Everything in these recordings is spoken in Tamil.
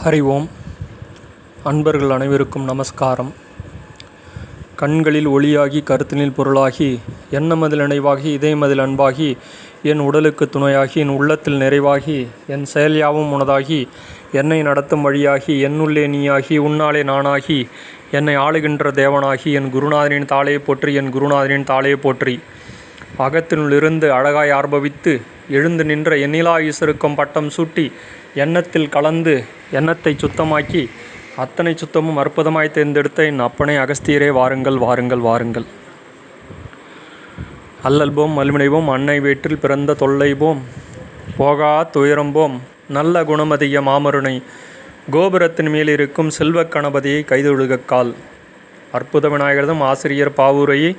ஹரி ஓம். அன்பர்கள் அனைவருக்கும் நமஸ்காரம். கண்களில் ஒளியாகி கருத்தினில் பொருளாகி எண்ணமதில் நினைவாகி இதயமதில் அன்பாகி என் உடலுக்கு துணையாகி என் உள்ளத்தில் நிறைவாகி என் செயல் யாவும் உனதாகி என்னை நடத்தும் வழியாகி என்னுள்ளே நீயாகி உன்னாலே நானாகி என்னை ஆளுகின்ற தேவனாகி என் குருநாதனின் தாளையை போற்றி என் குருநாதனின் தாளையை போற்றி அகத்தினுள்ளிருந்து அழகாய் ஆர்ப்பவித்து எழுந்து நின்ற எண்ணிலா ஈசருக்கும் பட்டம் சூட்டி எண்ணத்தில் கலந்து எண்ணத்தை சுத்தமாக்கி அத்தனை சுத்தமும் அற்புதமாய் தேர்ந்தெடுத்த என் அப்பனே அகஸ்தியரே வாருங்கள் வாருங்கள் வாருங்கள். அல்லல்போம் மல்வினைவோம் அன்னை வீட்டில் பிறந்த தொல்லைபோம் போகா துயரம்போம் நல்ல குணமதிய மாமருணை கோபுரத்தின் மேல் இருக்கும் செல்வக் கணபதியை கைதொழுகக்கால். அற்புத விநாயகர்தம் ஆசிரியர் பாவுரையை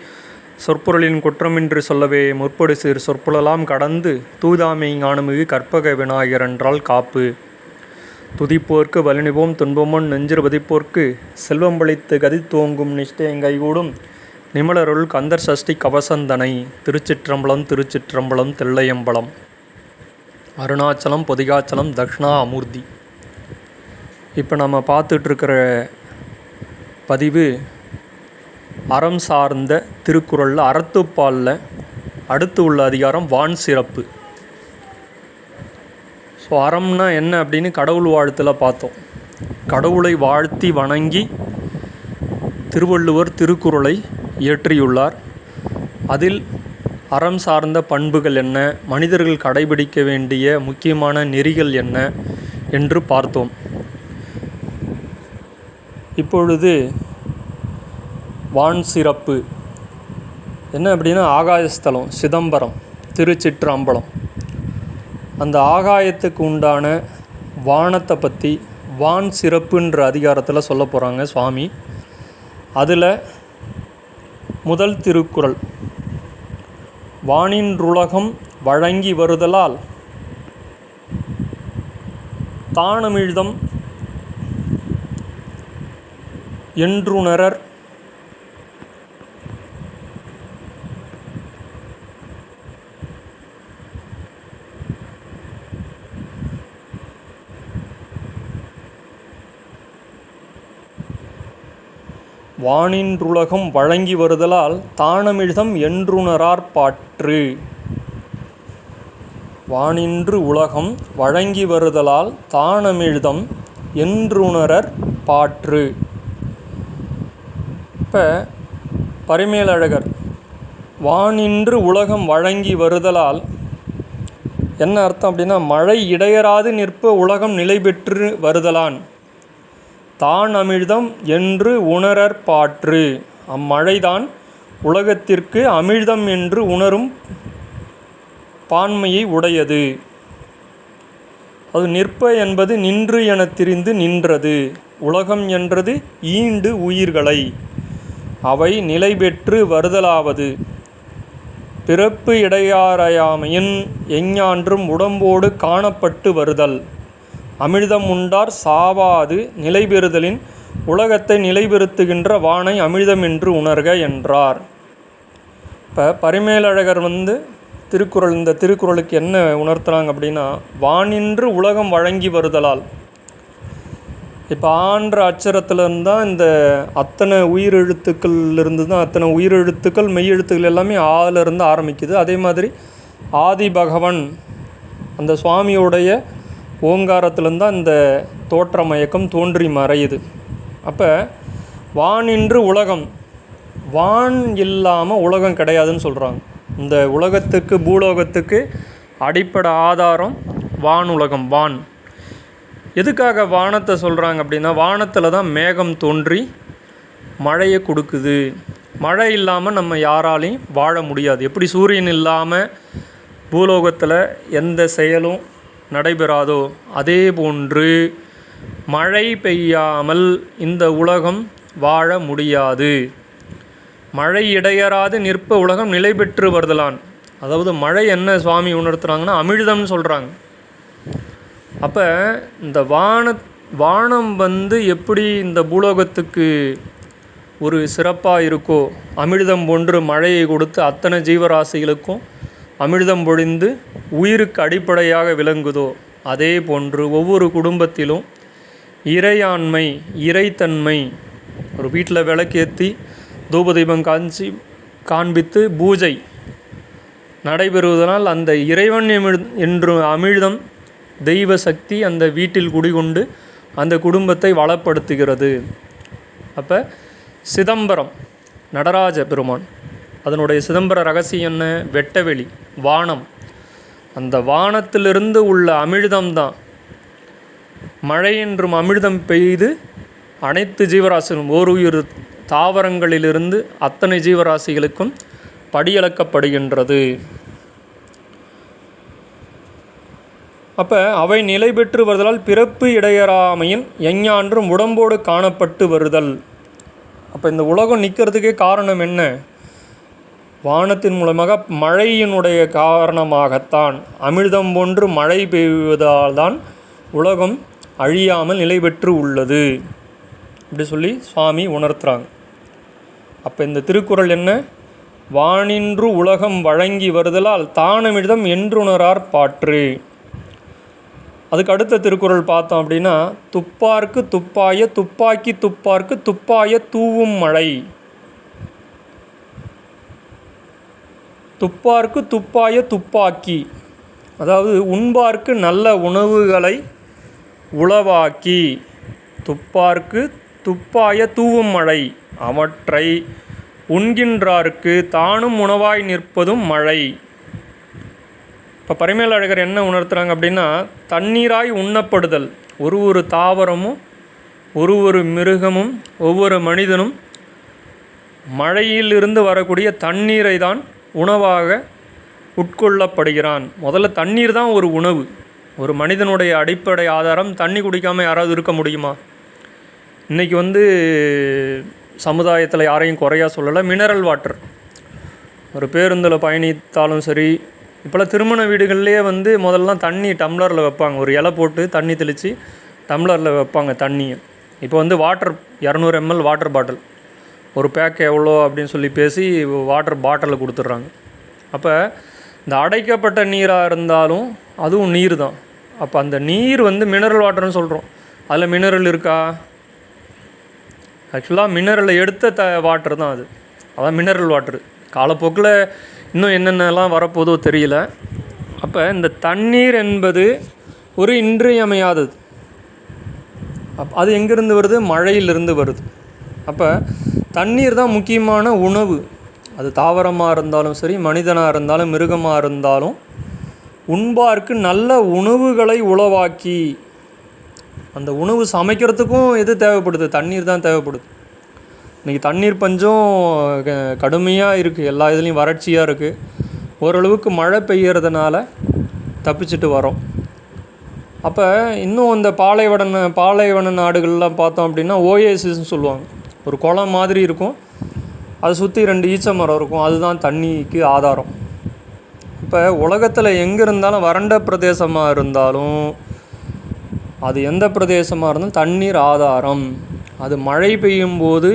சொற்பொருளின் குற்றமின்றி சொல்லவே முற்படு சீர் சொற்புழலாம் கடந்து தூதாமை ஞானமிகு கற்பக விநாயகர் என்றால் காப்பு. துதிப்போர்க்கு வலினிவோம் துன்பமுன் நெஞ்சிறு பதிப்போர்க்கு செல்வம் பளித்து கதித்தோங்கும் நிஷ்டயம் கைகூடும் நிமலருள் கந்தர் சஷ்டி கவசந்தனை. திருச்சிற்றம்பலம் திருச்சிற்றம்பலம் தில்லையம்பலம் அருணாச்சலம் பொதிகாச்சலம் தக்ஷணா அமூர்த்தி. இப்போ நம்ம பார்த்துட்ருக்கிற பதிவு அறம் சார்ந்த திருக்குறளில் அறத்துப்பாலில் அடுத்து உள்ள அதிகாரம் வான் சிறப்பு. ஸோ அறம்னா என்ன அப்படின்னு கடவுள் வாழ்த்தில் பார்த்தோம். கடவுளை வாழ்த்தி வணங்கி திருவள்ளுவர் திருக்குறளை இயற்றியுள்ளார். அதில் அறம் சார்ந்த பண்புகள் என்ன, மனிதர்கள் கடைபிடிக்க வேண்டிய முக்கியமான நெறிகள் என்ன என்று பார்த்தோம். இப்பொழுது வான் சிறப்பு என்ன அப்படின்னா ஆகாயஸ்தலம் சிதம்பரம் திருச்சிற்றம்பலம். அந்த ஆகாயத்துக்கு உண்டான வானத்தை பற்றி வான் சிறப்புன்ற அதிகாரத்தில் சொல்ல போகிறாங்க சுவாமி. அதில் முதல் திருக்குறள் வானின்றுலகம் வழங்கி வருதலால் தானமிழ்தம் என்றுணரர் வானின்றுலகம் வழங்கி வருதலால் தானமிழ்தம் என்றுணரார் பாற்று. வானின்று உலகம் வழங்கி வருதலால் தானமிழ்தம் என்றுணரர் பாற்று. இப்போ பரிமேலழகர் வானின்று உலகம் வழங்கி வருதலால் என்ன அர்த்தம் அப்படின்னா மழை இடையராது நிற்ப உலகம் நிலை பெற்று வருதலான் தான் அமிழ்தம் என்று உணரற் பாற்று. அம்மழைதான் உலகத்திற்கு அமிழ்தம் என்று உணரும் பான்மையை உடையது. அது நிற்ப என்பது நின்று என திரிந்து நின்றது. உலகம் என்றது ஈண்டு உயிர்களை அவை நிலை பெற்று வருதலாவது பிறப்பு இடையாரையாமையின் எஞ்ஞான்றும் உடம்போடு காணப்பட்டு வருதல். அமிழ்தம் உண்டார் சாவாது நிலைபெறுதலின் உலகத்தை நிலைபெறுத்துகின்ற வானை அமிழ்தம் என்று உணர்க என்றார். இப்போ பரிமேலழகர் திருக்குறள் இந்த திருக்குறளுக்கு என்ன உணர்த்துறாங்க அப்படின்னா வானின்று உலகம் வழங்கி வருதலால். இப்போ ஆன்ற அச்சரத்துலேருந்து தான் இந்த அத்தனை உயிரெழுத்துக்களிலிருந்து தான் அத்தனை உயிரெழுத்துக்கள் மெய்யெழுத்துக்கள் எல்லாமே ஆதிலிருந்து ஆரம்பிக்குது. அதே மாதிரி ஆதி பகவன் அந்த சுவாமியோடைய ஓங்காரத்திலேருந்து தான் இந்த தோற்ற மயக்கம் தோன்றி மறையுது. அப்போ வானின்று உலகம், வான் இல்லாமல் உலகம் கிடையாதுன்னு சொல்கிறாங்க. இந்த உலகத்துக்கு பூலோகத்துக்கு அடிப்படை ஆதாரம் வான் உலகம். வான் எதுக்காக வானத்தை சொல்கிறாங்க அப்படின்னா வானத்தில் தான் மேகம் தோன்றி மழையை கொடுக்குது. மழை இல்லாமல் நம்ம யாராலையும் வாழ முடியாது. எப்படி சூரியன் இல்லாமல் பூலோகத்தில் எந்த செயலும் நடைபெறாதோ அதே போன்று மழை பெய்யாமல் இந்த உலகம் வாழ முடியாது. மழை இடையராது நிற்ப உலகம் நிலை பெற்று வருதலான். அதாவது மழை என்ன சுவாமி உணர்த்துறாங்கன்னா அமிழ்தம்னு சொல்கிறாங்க. அப்போ இந்த வானம் எப்படி இந்த பூலோகத்துக்கு ஒரு சிறப்பாக இருக்கோ அமிழ்தம் போன்று மழையை கொடுத்து அத்தனை ஜீவராசிகளுக்கும் அமிர்தம் பொழிந்து உயிருக்கு அடிப்படையாக விளங்குதோ அதே போன்று ஒவ்வொரு குடும்பத்திலும் இறையாண்மை, இறைத்தன்மை. ஒரு வீட்டில் விளக்கேற்றி தூபதீபம் காண்பித்து பூஜை நடைபெறுவதனால் அந்த இறைவன் என்று அமிழ்தம் தெய்வ சக்தி அந்த வீட்டில் குடிகொண்டு அந்த குடும்பத்தை வளப்படுத்துகிறது. அப்போ சிதம்பரம் நடராஜ பெருமான், அதனுடைய சிதம்பர ரகசியம் என்ன? வெட்டவெளி, வானம். அந்த வானத்திலிருந்து உள்ள அமிழ்தம்தான் மழை என்றும் அமிழ்தம் பெய்து அனைத்து ஜீவராசிகளும் ஓருயிர் தாவரங்களிலிருந்து அத்தனை ஜீவராசிகளுக்கும் படியளக்கப்படுகின்றது. அப்போ அவை நிலை பெற்று வருதலால் பிறப்பு இடையறாமையின் எஞ்ஞான்றும் உடம்போடு காணப்பட்டு வருதல். அப்போ இந்த உலகம் நிற்கிறதுக்கே காரணம் என்ன? வானத்தின் மூலமாக மழையினுடைய காரணமாகத்தான். அமிர்தம் போன்று மழை பெய்வதால் தான் உலகம் அழியாமல் நிலை பெற்று உள்ளது அப்படி சொல்லி சுவாமி உணர்த்துறாங்க. அப்போ இந்த திருக்குறள் என்ன? வானின்று உலகம் வழங்கி வருதலால் தானமிழ்தம் என்றுணரார் பாற்று. அதுக்கு அடுத்த திருக்குறள் பார்த்தோம் அப்படின்னா, துப்பார்க்கு துப்பாய துப்பாக்கி துப்பார்க்கு துப்பாய தூவும் மழை. துப்பார்க்கு துப்பாய துப்பாக்கி, அதாவது உண்பார்க்கு நல்ல உணவுகளை உளவாக்கி, துப்பார்க்கு துப்பாய தூவும் மழை, அவற்றை உண்கின்றார்க்கு தானும் உணவாய் நிற்பதும் மழை. இப்போ பரிமேல் அழகர் என்ன உணர்த்துறாங்க அப்படின்னா, தண்ணீராய் உண்ணப்படுதல். ஒரு தாவரமும் ஒரு மிருகமும் ஒவ்வொரு மனிதனும் மழையிலிருந்து வரக்கூடிய தண்ணீரை தான் உணவாக உட்கொள்ளப்படுகிறான். முதல்ல தண்ணீர் தான் ஒரு உணவு. ஒரு மனிதனுடைய அடிப்படை ஆதாரம். தண்ணி குடிக்காமல் யாராவது இருக்க முடியுமா? இன்றைக்கி சமுதாயத்தில் யாரையும் குறையாக சொல்லலை. மினரல் வாட்டர், ஒரு பேருந்தில் பயணித்தாலும் சரி, இப்போலாம் திருமண வீடுகள்லேயே முதல்லாம் தண்ணி டம்ளரில் வைப்பாங்க. ஒரு இலை போட்டு தண்ணி தெளித்து டம்ளரில் வைப்பாங்க தண்ணியை. இப்போ வாட்டர் 200 ml வாட்டர் பாட்டில், ஒரு பேக் எவ்வளோ அப்படின்னு சொல்லி பேசி வாட்டர் பாட்டிலில் கொடுத்துட்றாங்க. அப்போ இந்த அடைக்கப்பட்ட நீராக இருந்தாலும் அதுவும் நீர் தான். அப்போ அந்த நீர் மினரல் வாட்டர்னு சொல்கிறோம். அதில் மினரல் இருக்கா? ஆக்சுவலாக மினரலை எடுத்த வாட்டர் தான் அது. அதான் மினரல் வாட்ரு. காலப்போக்கில் இன்னும் என்னென்னலாம் வரப்போதோ தெரியல. அப்போ இந்த தண்ணீர் என்பது ஒரு இன்றியமையாதது. அது எங்கேருந்து வருது? மழையிலிருந்து வருது. அப்போ தண்ணீர் தான் முக்கியமான உணவு. அது தாவரமாக இருந்தாலும் சரி, மனிதனாக இருந்தாலும் மிருகமாக இருந்தாலும் உண்பார்க்கு நல்ல உணவுகளை உளவாக்கி. அந்த உணவு சமைக்கிறதுக்கும் எது தேவைப்படுது? தண்ணீர் தான் தேவைப்படுது. இன்றைக்கி தண்ணீர் பஞ்சம் கடுமையாக இருக்குது. எல்லா இதுலேயும் வறட்சியாக இருக்குது. ஓரளவுக்கு மழை பெய்யறதுனால தப்பிச்சுட்டு வரோம். அப்போ இன்னும் இந்த பாலைவன நாடுகள்லாம் பார்த்தோம் அப்படின்னா ஓஏசிஸ்ன்னு சொல்லுவாங்க. ஒரு குளம் மாதிரி இருக்கும், அதை சுற்றி 2 ஈச்ச மரம் இருக்கும். அதுதான் தண்ணிக்கு ஆதாரம். இப்போ உலகத்தில் எங்கே இருந்தாலும் வறண்ட பிரதேசமாக இருந்தாலும் அது எந்த பிரதேசமாக இருந்தாலும் தண்ணீர் ஆதாரம். அது மழை பெய்யும் போது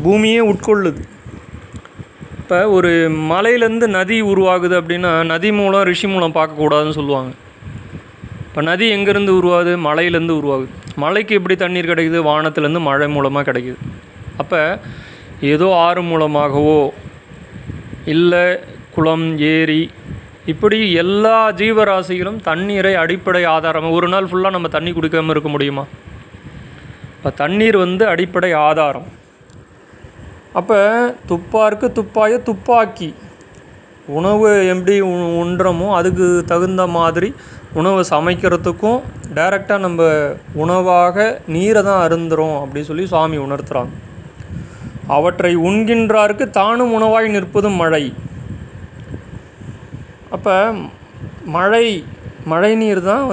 பூமியே உட்கொள்ளுது. இப்போ ஒரு மலையிலேருந்து நதி உருவாகுது அப்படின்னா நதி மூலம் ரிஷி மூலம் பார்க்கக்கூடாதுன்னு சொல்லுவாங்க. இப்போ நதி எங்கேருந்து உருவாகுது? மலையிலேருந்து உருவாகுது. மலைக்கு எப்படி தண்ணீர் கிடைக்குது? வானத்துலேருந்து மழை மூலமாக கிடைக்குது. அப்போ ஏதோ ஆறு மூலமாகவோ இல்லை குளம், ஏரி, இப்படி எல்லா ஜீவராசிகளும் தண்ணீரை அடிப்படை ஆதாரம். ஒரு நாள் ஃபுல்லாக நம்ம தண்ணி குடிக்காமல் இருக்க முடியுமா? இப்போ தண்ணீர் அடிப்படை ஆதாரம். அப்போ துப்பார்க்கு துப்பாய துப்பாக்கி, உணவு எப்படி உண்றமோ அதுக்கு தகுந்த மாதிரி உணவை சமைக்கிறதுக்கும் டைரெக்டாக நம்ம உணவாக நீரை தான் அருந்துகிறோம் அப்படின்னு சொல்லி சுவாமி உணர்த்துகிறாங்க. அவற்றை உண்கின்றார்க்கு தானும் உணவாய் நிற்பதும் மழை. அப்போ மழை நீர் தான்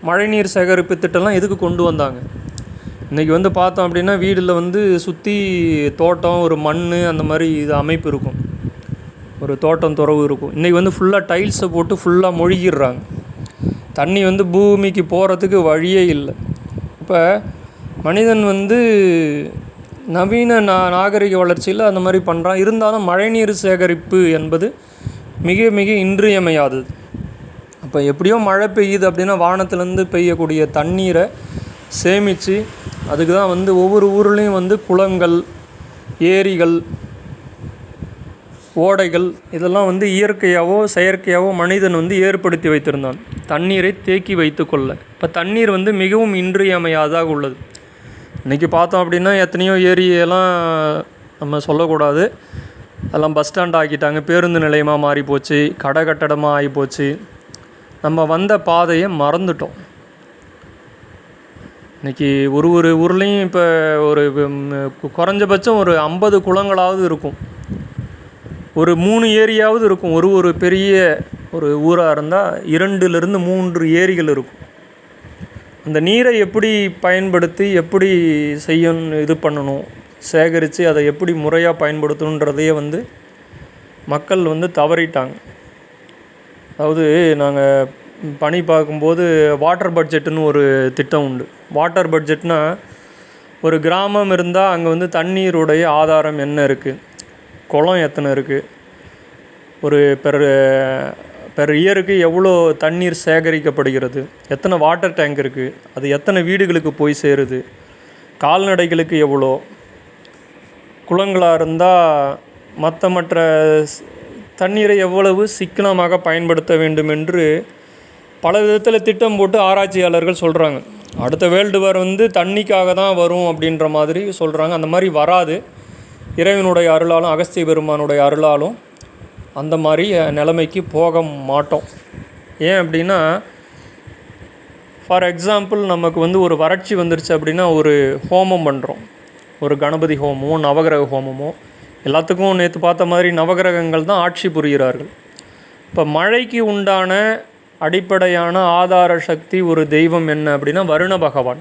மழைநீர் சேகரிப்பு திட்டம்லாம் எதுக்கு கொண்டு வந்தாங்க? இன்றைக்கி பார்த்தோம் அப்படின்னா வீடில் சுற்றி தோட்டம், ஒரு மண், அந்த மாதிரி இது அமைப்பு இருக்கும். ஒரு தோட்டம் துறவு இருக்கும். இன்றைக்கி ஃபுல்லாக டைல்ஸை போட்டு ஃபுல்லாக மொழிகிடுறாங்க. தண்ணி பூமிக்கு போகிறதுக்கு வழியே இல்லை. இப்போ மனிதன் நவீன நாகரிக வளர்ச்சியில் அந்த மாதிரி பண்ணுறான். இருந்தாலும் மழைநீர் சேகரிப்பு என்பது மிக மிக இன்றியமையாதது. இப்போ எப்படியோ மழை பெய்யுது அப்படின்னா வானத்துலேருந்து பெய்யக்கூடிய தண்ணீரை சேமித்து அதுக்கு தான் வந்து ஒவ்வொரு ஊர்லேயும் வந்து குளங்கள், ஏரிகள், ஓடைகள் இதெல்லாம் வந்து இயற்கையாகவோ செயற்கையாகவோ மனிதன் வந்து ஏற்படுத்தி வைத்திருந்தான் தண்ணீரை தேக்கி வைத்து கொள்ள. இப்போ தண்ணீர் வந்து மிகவும் இன்றியமையாதாக உள்ளது. இன்றைக்கி பார்த்தோம் அப்படின்னா எத்தனையோ ஏரியெல்லாம் நம்ம சொல்லக்கூடாது, அதெல்லாம் பஸ் ஸ்டாண்ட் ஆக்கிட்டாங்க, பேருந்து நிலையமாக மாறி போச்சு, கடை கட்டடமாக ஆகி போச்சு. நம்ம வந்த பாதையை மறந்துட்டோம். இன்றைக்கி ஒரு ஊர்லேயும் இப்போ ஒரு குறைஞ்சபட்சம் ஒரு 50 குளங்களாவது இருக்கும், ஒரு 3 ஏரியாவது இருக்கும். ஒரு பெரிய ஒரு ஊராக இருந்தால் 2லிருந்து 3 ஏரிகள் இருக்கும். அந்த நீரை எப்படி பயன்படுத்தி எப்படி செய்யணும், இது பண்ணணும், சேகரித்து அதை எப்படி முறையாக பயன்படுத்தணுன்றதையே வந்து மக்கள் வந்து தவறிட்டாங்க. அதாவது நாங்கள் பணி பார்க்கும்போது வாட்டர் பட்ஜெட்டுன்னு ஒரு திட்டம் உண்டு. வாட்டர் பட்ஜெட்னால் ஒரு கிராமம் இருந்தால் அங்கே வந்து தண்ணீருடைய ஆதாரம் என்ன இருக்குது, குளம் எத்தனை இருக்குது, ஒரு பெர் இயருக்கு எவ்வளோ தண்ணீர் சேகரிக்கப்படுகிறது, எத்தனை வாட்டர் டேங்க் இருக்குது, அது எத்தனை வீடுகளுக்கு போய் சேருது, கால்நடைகளுக்கு எவ்வளோ, குளங்களாக இருந்தால் மற்ற தண்ணீரை எவ்வளவு சிக்கனமாக பயன்படுத்த வேண்டும் என்று பல விதத்தில் திட்டம் போட்டு ஆராய்ச்சியாளர்கள் சொல்கிறாங்க. அடுத்த வேர்ல்டு வார் வந்து தண்ணிக்காக தான் வரும் அப்படின்ற மாதிரி சொல்கிறாங்க. அந்த மாதிரி வராது. இறைவனுடைய அருளாலும் அகஸ்திய பெருமானுடைய அருளாலும் அந்த மாதிரி நிலைமைக்கு போக மாட்டோம். ஏன் அப்படின்னா, ஃபார் எக்ஸாம்பிள் நமக்கு வந்து ஒரு வறட்சி வந்துருச்சு அப்படின்னா ஒரு ஹோமம் பண்ணுறோம், ஒரு கணபதி ஹோமமோ நவகிரக ஹோமமோ. எல்லாத்துக்கும் நேற்று பார்த்த மாதிரி நவகிரகங்கள் தான் ஆட்சி புரிகிறார்கள். இப்போ மழைக்கு உண்டான அடிப்படையான ஆதார சக்தி ஒரு தெய்வம் என்ன அப்படின்னா வருண பகவான்.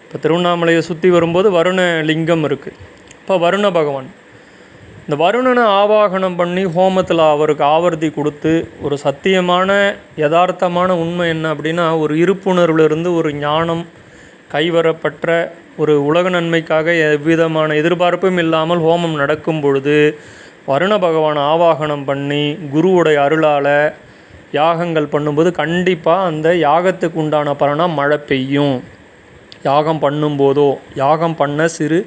இப்போ திருவண்ணாமலையை சுற்றி வரும்போது வருண லிங்கம் இருக்குது. இப்போ வருண பகவான், இந்த வருணனை ஆவாகனம் பண்ணி ஹோமத்தில் அவருக்கு ஆவர்த்தி கொடுத்து ஒரு சத்தியமான யதார்த்தமான உண்மை என்ன அப்படின்னா, ஒரு இருப்புணர்விலிருந்து ஒரு ஞானம் கைவரப்பட்ட ஒரு உலக நன்மைக்காக எவ்விதமான எதிர்பார்ப்பும் இல்லாமல் ஹோமம் நடக்கும் பொழுது வருண பகவான் ஆவாகனம் பண்ணி குருவுடைய அருளால் யாகங்கள் பண்ணும்போது கண்டிப்பாக அந்த யாகத்துக்கு உண்டான பலனாக மழை பெய்யும். யாகம் பண்ணும்போதோ யாகம் பண்ண சிறு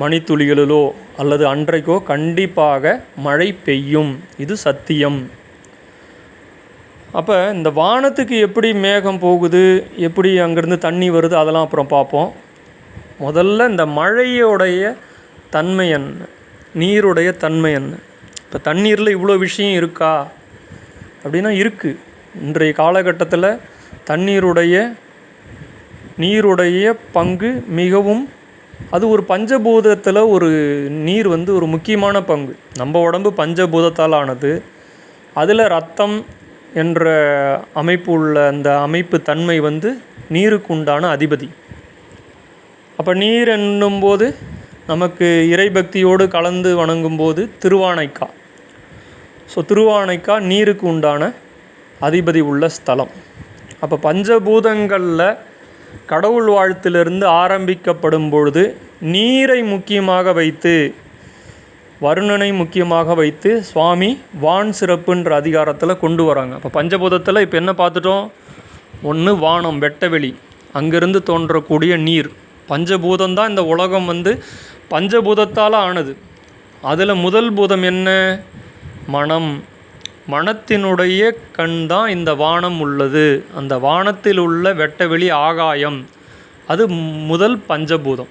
மணித்துளிகளிலோ அல்லது அன்றைக்கோ கண்டிப்பாக மழை பெய்யும். இது சத்தியம். அப்போ இந்த வானத்துக்கு எப்படி மேகம் போகுது, எப்படி அங்கேருந்து தண்ணி வருது, அதெல்லாம் அப்புறம் பார்ப்போம். முதல்ல இந்த மழையோடைய தன்மை என்ன, நீருடைய தன்மை என்ன. இப்போ தண்ணீரில் இவ்வளோ விஷயம் இருக்கா அப்படின்னா இருக்குது. இன்றைய காலகட்டத்தில் நீருடைய பங்கு மிகவும், அது ஒரு பஞ்சபூதத்தில் ஒரு நீர் வந்து ஒரு முக்கியமான பங்கு. நம்ம உடம்பு பஞ்சபூதத்தால் ஆனது. அதில் ரத்தம் என்ற அமைப்பு உள்ள அந்த அமைப்பு தன்மை வந்து நீருக்கு உண்டான அதிபதி. அப்போ நீர் என்னும்போது நமக்கு இறைபக்தியோடு கலந்து வணங்கும்போது திருவானைக்கா. ஸோ திருவானைக்கா நீருக்கு உண்டான அதிபதி உள்ள ஸ்தலம். அப்போ பஞ்சபூதங்களில் கடவுள் வாழ்த்திலிருந்து ஆரம்பிக்கப்படும் பொழுது நீரை முக்கியமாக வைத்து, வருணனை முக்கியமாக வைத்து சுவாமி வான் சிறப்புன்ற அதிகாரத்தில் கொண்டு வராங்க. அப்போ பஞ்சபூதத்தில் இப்போ என்ன பார்த்துட்டோம், ஒன்று வானம், வெட்டவெளி, அங்கேருந்து தோன்றக்கூடிய நீர். பஞ்சபூதம்தான் இந்த உலகம் வந்து பஞ்சபூதத்தால் ஆனது. அதில் முதல் பூதம் என்ன, மனம். மனத்தினுடைய கண் தான் இந்த வானம் உள்ளது. அந்த வானத்தில் உள்ள வெட்டவெளி ஆகாயம், அது முதல் பஞ்சபூதம்.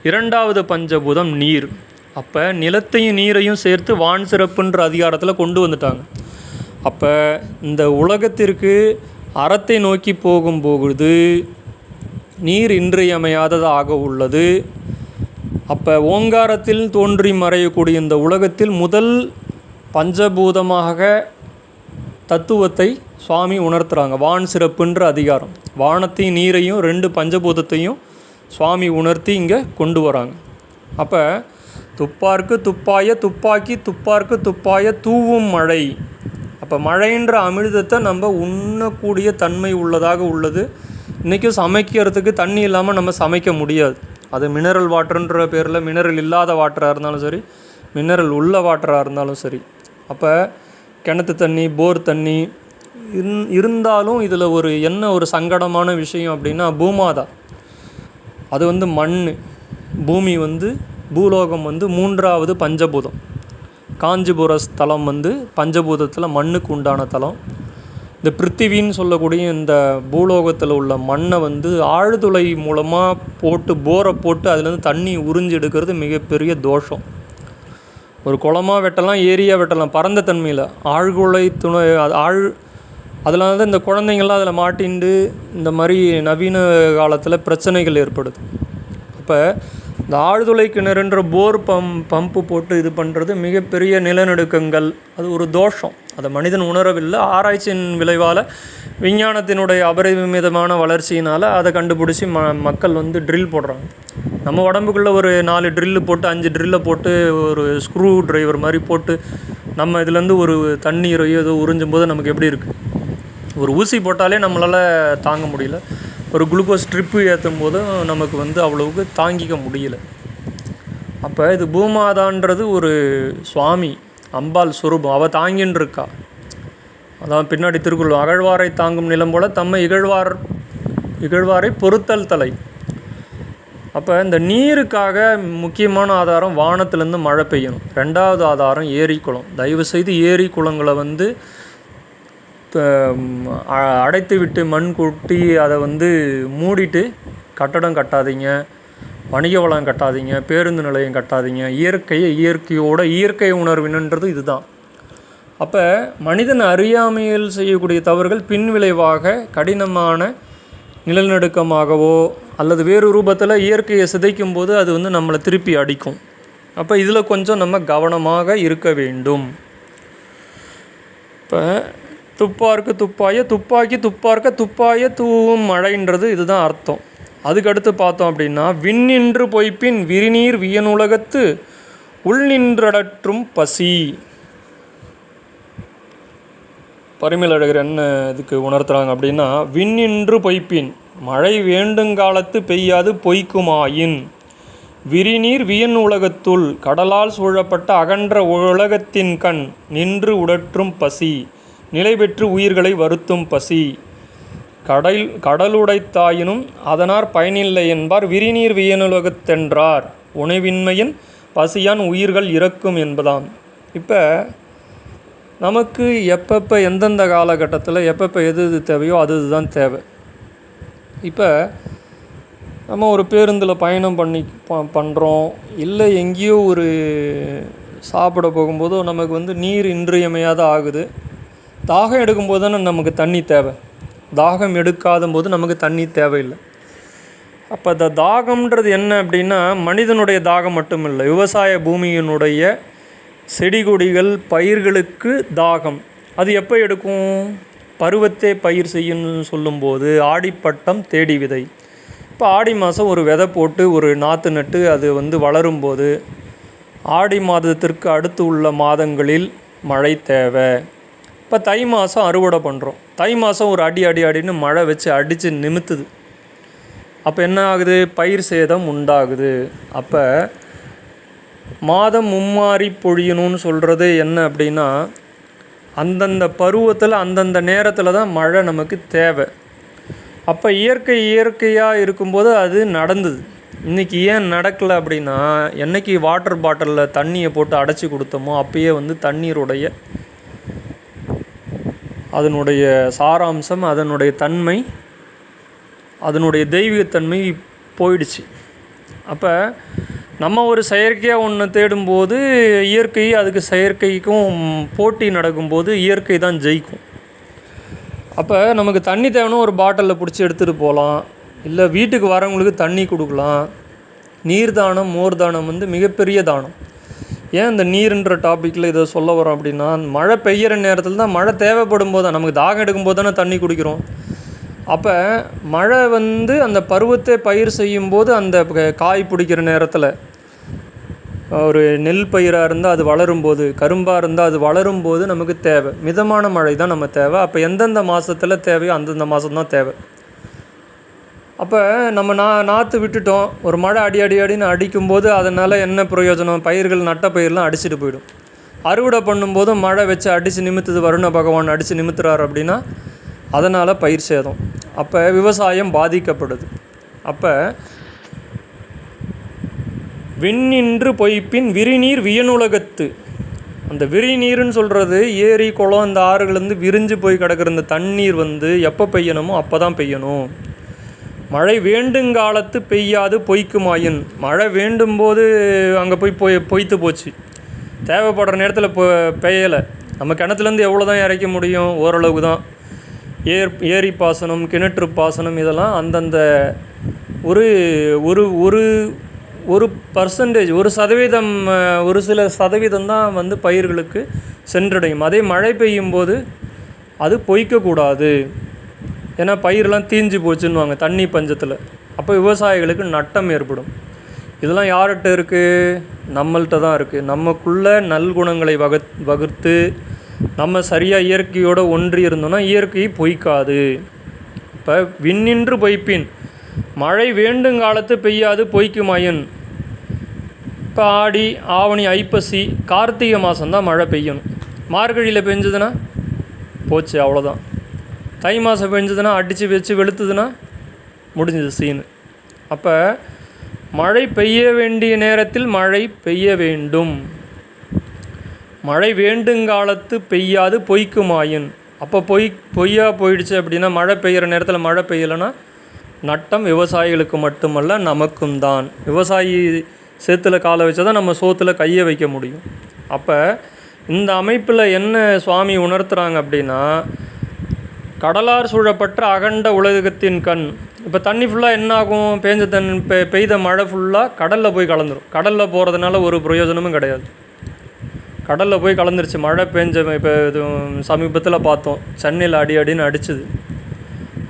இரண்டாவது பஞ்சபூதம் நீர். அப்போ நிலத்தையும் நீரையும் சேர்த்து வான் சிறப்புன்ற அதிகாரத்தில் கொண்டு வந்துட்டாங்க. அப்போ இந்த உலகத்திற்கு அறத்தை நோக்கி போகும்போது நீர் இன்றியமையாததாக உள்ளது. அப்போ ஓங்காரத்தில் தோன்றி மறையக்கூடிய இந்த உலகத்தில் முதல் பஞ்சபூதமாக தத்துவத்தை சுவாமி உணர்த்துகிறாங்க. வான் சிறப்புன்ற அதிகாரம், வானத்தையும் நீரையும் 2 பஞ்சபூதத்தையும் சுவாமி உணர்த்தி இங்கே கொண்டு வராங்க. அப்போ துப்பார்க்கு துப்பாய துப்பாக்கி, துப்பார்க்கு துப்பாய தூவும் மழை. அப்போ மழைன்ற அமிர்தத்தை நம்ம உண்ணக்கூடிய தன்மை உள்ளதாக உள்ளது. இன்றைக்கும் சமைக்கிறதுக்கு தண்ணி இல்லாமல் நம்ம சமைக்க முடியாது. அது மினரல் வாட்டர்ன்ற பேரில், மினரல் இல்லாத வாட்டராக இருந்தாலும் சரி, மினரல் உள்ள வாட்டராக இருந்தாலும் சரி. அப்போ கிணத்து தண்ணி, போர் தண்ணி, இருந்தாலும் இதில் ஒரு சங்கடமான விஷயம் அப்படின்னா பூமாதா அது மண். பூமி பூலோகம் 3வது பஞ்சபூதம். காஞ்சிபுர ஸ்தலம் பஞ்சபூதத்தில் மண்ணுக்கு உண்டான தலம். இந்த பிருத்திவின்னு சொல்லக்கூடிய இந்த பூலோகத்தில் உள்ள மண்ணை ஆழ்துளை மூலமாக போரை போட்டு அதுலேருந்து தண்ணி உறிஞ்சி எடுக்கிறது மிகப்பெரிய தோஷம். ஒரு குளமாக வெட்டலாம், ஏரியாக வெட்டலாம், பரந்த தன்மையில். ஆழ்குலை துணை அதனால இந்த குழந்தைங்கள்லாம் அதில் மாட்டிண்டு இந்த மாதிரி நவீன காலத்தில் பிரச்சனைகள் ஏற்படுது. அப்போ இந்த ஆழ்துளை கிணறுன்ற போர் பம்பு போட்டு இது பண்ணுறது மிகப்பெரிய நிலநடுக்கங்கள். அது ஒரு தோஷம். அதை மனிதன் உணரவில்லை. ஆராய்ச்சியின் விளைவால் விஞ்ஞானத்தினுடைய அபரிமிதமான வளர்ச்சியினால் அதை கண்டுபிடிச்சி மக்கள் ட்ரில் போடுறாங்க. நம்ம உடம்புக்குள்ளே ஒரு 4 ட்ரில்லு போட்டு 5 ட்ரில்லை போட்டு ஒரு ஸ்க்ரூ டிரைவர் மாதிரி போட்டு நம்ம இதுலேருந்து ஒரு தண்ணீரையோ ஏதோ உறிஞ்சும் போது நமக்கு எப்படி இருக்குது? ஒரு ஊசி போட்டாலே நம்மளால் தாங்க முடியல. ஒரு குளுக்கோஸ் ட்ரிப்பு ஏற்றும் போதும் நமக்கு அவ்வளவுக்கு தாங்கிக்க முடியல. அப்போ இது பூமாதான்றது ஒரு சுவாமி, அம்பாள் சுரூபம். அவள் தாங்கின்னு இருக்கா. அதான் பின்னாடி திருக்குறள், அகழ்வாரை தாங்கும் நிலம் போல தம்மை இகழ்வாரை பொறுத்தல் தலை. அப்போ இந்த நீருக்காக முக்கியமான ஆதாரம் வானத்திலேருந்து மழை பெய்யணும். 2வது ஆதாரம் ஏரி குளம். தயவுசெய்து ஏரி குளங்களை அடைத்து விட்டு மண் கொட்டி அதை மூடிட்டு கட்டடம் கட்டாதீங்க, வணிக வளம் கட்டாதீங்க, பேருந்து நிலையம் கட்டாதீங்க. இயற்கை உணர்வினன்றது இதுதான். அப்போ மனிதன் அறியாமையில் செய்யக்கூடிய தவறுகள் பின்விளைவாக கடினமான நிலநடுக்கமாகவோ அல்லது வேறு ரூபத்தில் இயற்கையை சிதைக்கும் போது அது நம்மளை திருப்பி அடிக்கும். அப்போ இதில் கொஞ்சம் நம்ம கவனமாக இருக்க வேண்டும். இப்போ துப்பார்க்கு துப்பாய, துப்பாக்கி துப்பார்க்க துப்பாய தூவும் மழைன்றது இதுதான் அர்த்தம். அதுக்கடுத்து பார்த்தோம் அப்படின்னா, விண்ணின்று பொய்ப்பின் விரிநீர் வியனுலகத்து உள்நின்றடற்றும் பசி. பரிமேலழகர் என்ன இதுக்கு உணர்த்துறாங்க அப்படின்னா, விண்ணின்று பொய்ப்பின் மழை வேண்டுங்காலத்து பெய்யாது பொய்க்குமாயின் விரிநீர் வியன் உலகத்துள் கடலால் சூழப்பட்ட அகன்ற உலகத்தின் கண் நின்று உடற்றும் பசி நிலை பெற்று உயிர்களை வருத்தும் பசி கடலுடைத்தாயினும் அதனார் பயனில்லை என்பார் விரிநீர் வியனுலகத்தென்றார் உணவின்மையின் பசியான் உயிர்கள் இறக்கும் என்பதாம். இப்போ நமக்கு எப்பப்போ எந்தெந்த காலகட்டத்தில் எப்பப்போ எது தேவையோ அதுதான் தேவை. இப்போ நம்ம ஒரு பேருந்தில் பயணம் பண்ணுறோம், இல்லை எங்கேயோ ஒரு சாப்பிட போகும்போதோ நமக்கு நீர் இன்றியமையாத ஆகுது. தாகம் எடுக்கும்போது தானே நமக்கு தண்ணி தேவை. தாகம் எடுக்காத போது நமக்கு தண்ணி தேவையில்லை. அப்போ இந்த தாகம்ன்றது என்ன அப்படின்னா, மனிதனுடைய தாகம் மட்டும் இல்லை, விவசாய பூமியினுடைய செடி கொடிகள் பயிர்களுக்கு தாகம். அது எப்போ எடுக்கும்? பருவத்தே பயிர் செய்யணும்னு சொல்லும்போது ஆடிப்பட்டம் தேடி விதை. இப்போ ஆடி மாதம் ஒரு விதை போட்டு ஒரு நாற்று நட்டு அது வளரும்போது ஆடி மாதத்திற்கு அடுத்து உள்ள மாதங்களில் மழை தேவை. இப்போ தை மாதம் அறுவடை பண்ணுறோம். தை மாதம் ஒரு அடின்னு மழை வச்சு அடித்து நிமித்துது. அப்போ என்ன ஆகுது? பயிர் சேதம் உண்டாகுது. அப்போ மாதம் மும்மாறி பொழியணும்னு சொல்கிறது என்ன அப்படின்னா, அந்தந்த பருவத்தில் அந்தந்த நேரத்தில் தான் மழை நமக்கு தேவை. அப்போ இயற்கையாக இருக்கும்போது அது நடந்தது. இன்றைக்கி ஏன் நடக்கலை அப்படின்னா, என்றைக்கு வாட்டர் பாட்டிலில் தண்ணியை போட்டு அடைச்சி கொடுத்தோமோ அப்பயே தண்ணீருடைய அதனுடைய சாராம்சம், அதனுடைய தன்மை, அதனுடைய தெய்வீகத்தன்மை போயிடுச்சு. அப்போ நம்ம ஒரு செயற்கையாக ஒன்று தேடும்போது இயற்கை அதுக்கு செயற்கைக்கும் போட்டி நடக்கும்போது இயற்கை தான் ஜெயிக்கும். அப்போ நமக்கு தண்ணி தேவைன்னா ஒரு பாட்டிலில் பிடிச்சி எடுத்துகிட்டு போகலாம், இல்லை வீட்டுக்கு வரவங்களுக்கு தண்ணி கொடுக்கலாம். நீர் தானம், மோர் தானம் மிகப்பெரிய தானம். ஏன் இந்த நீருன்ற டாப்பிக்கில் இதை சொல்ல வரோம் அப்படின்னா, மழை பெய்கிற நேரத்தில் தான், மழை தேவைப்படும் போது தான், நமக்கு தாகம் எடுக்கும்போது தானே தண்ணி குடிக்கிறோம். அப்போ மழை அந்த பருவத்தை பயிர் செய்யும்போது அந்த காய் பிடிக்கிற நேரத்தில் ஒரு நெல் பயிராக இருந்தால் அது வளரும்போது, கரும்பாக இருந்தால் அது வளரும்போது நமக்கு தேவை மிதமான மழை தான் நம்ம தேவை. அப்போ எந்தெந்த மாதத்தில் தேவையோ அந்தந்த மாதம்தான் தேவை. அப்போ நம்ம நாற்று விட்டுட்டோம், ஒரு மழை அடின்னு அடிக்கும்போது அதனால் என்ன பிரயோஜனம்? பயிர்கள் நட்ட பயிரெலாம் அடிச்சுட்டு போயிடும். அறுவடை பண்ணும்போதும் மழை வச்சு அடித்து நிமித்துது, வருண பகவான் அடித்து நிமித்துறார் அப்படின்னா அதனால் பயிர் சேதம். அப்போ விவசாயம் பாதிக்கப்படுது. அப்போ விண்ணின்று பொய்ப்பின் விரிநீர் வியனுலகத்து, அந்த விரிநீர்னு சொல்கிறது ஏரி குளம் இந்த ஆறுகள்லேருந்து விரிஞ்சு போய் கிடக்கிற இந்த தண்ணீர் எப்போ பெய்யணுமோ அப்போ தான் பெய்யணும். மழை வேண்டுங்காலத்து பெய்யாது பொய்க்குமாயின், மழை வேண்டும் போது அங்கே பொய்த்து போச்சு, தேவைப்படுற நேரத்தில் பெய்யலை. நம்ம கிணத்துலேருந்து எவ்வளோ தான் இறைக்க முடியும்? ஓரளவுக்கு தான். ஏரி பாசனம், கிணற்று பாசனம் இதெல்லாம் அந்தந்த ஒரு ஒரு ஒரு ஒரு பர்சன்டேஜ், ஒரு சதவீதம், ஒரு சில சதவீதம் தான் பயிர்களுக்கு சென்றடையும். அதே மழை பெய்யும் போது அது பொய்க்கக்கூடாது, ஏன்னா பயிரெலாம் தீஞ்சு போச்சுன்னுவாங்க தண்ணி பஞ்சத்தில். அப்போ விவசாயிகளுக்கு நட்டம் ஏற்படும். இதெல்லாம் யார்கிட்ட இருக்குது? நம்மள்கிட்ட தான் இருக்குது. நமக்குள்ளே நல்குணங்களை வகுத்து நம்ம சரியாக இயற்கையோடு ஒன்றி இருந்தோம்னா இயற்கை பொய்க்காது. இப்போ விண்ணின்று பொய்ப்பின் மழை வேண்டுங்காலத்து பெய்யாது பொய்க்குமாயின், இப்போ ஆடி ஆவணி ஐப்பசி கார்த்திகை மாதம்தான் மழை பெய்யணும். மார்கழியில் பெஞ்சதுன்னா போச்சு, அவ்வளோதான். தை மாதம் பெஞ்சதுன்னா அடித்து வச்சு வெளுத்துதுன்னா முடிஞ்சது சீனு. அப்போ மழை பெய்ய வேண்டிய நேரத்தில் மழை பெய்ய வேண்டும். மழை வேண்டுங்காலத்து பெய்யாது பொய்க்குமாயின், அப்போ பொய்யா போயிடுச்சு அப்படின்னா, மழை பெய்கிற நேரத்தில் மழை பெய்யலைன்னா நட்டம் விவசாயிகளுக்கு மட்டுமல்ல நமக்கும் தான். விவசாயி சேத்துல காலை வச்சா தான் நம்ம சோத்தில் கையை வைக்க முடியும். அப்போ இந்த அமைப்பில் என்ன சுவாமி உணர்த்துறாங்க அப்படின்னா, கடலார் சூழப்பட்ட அகண்ட உலகத்தின் கண். இப்போ தண்ணி ஃபுல்லாக என்ன ஆகும்? பெய்த மழை ஃபுல்லாக கடலில் போய் கலந்துரும். கடலில் போகிறதுனால ஒரு பிரயோஜனமும் கிடையாது. கடலில் போய் கலந்துருச்சு. மழை பெஞ்ச இப்போ இது சமீபத்தில் பார்த்தோம், சென்னையில் அடின்னு அடிச்சுது.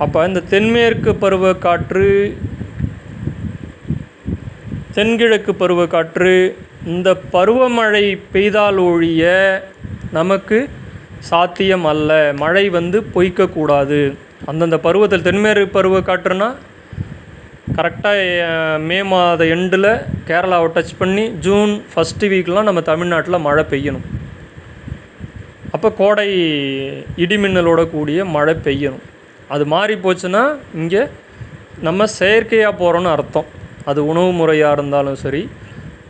அப்போ இந்த தென்மேற்கு பருவக்காற்று, தென்கிழக்கு பருவக்காற்று, இந்த பருவமழை பெய்தால் ஒழிய நமக்கு சாத்தியம் அல்ல. மழை பொய்க்கக்கூடாது. அந்தந்த பருவத்தில் தென்மேற்கு பருவக்காற்றுனா கரெக்டாக மே மாத எண்டில் கேரளாவை டச் பண்ணி ஜூன் ஃபஸ்ட்டு வீக்லாம் நம்ம தமிழ்நாட்டில் மழை பெய்யணும். அப்போ கோடை இடிமின்னலோட கூடிய மழை பெய்யணும். அது மாறி போச்சுன்னா இங்கே நம்ம செயற்கையாக போகிறோன்னு அர்த்தம். அது உணவு முறையாக இருந்தாலும் சரி,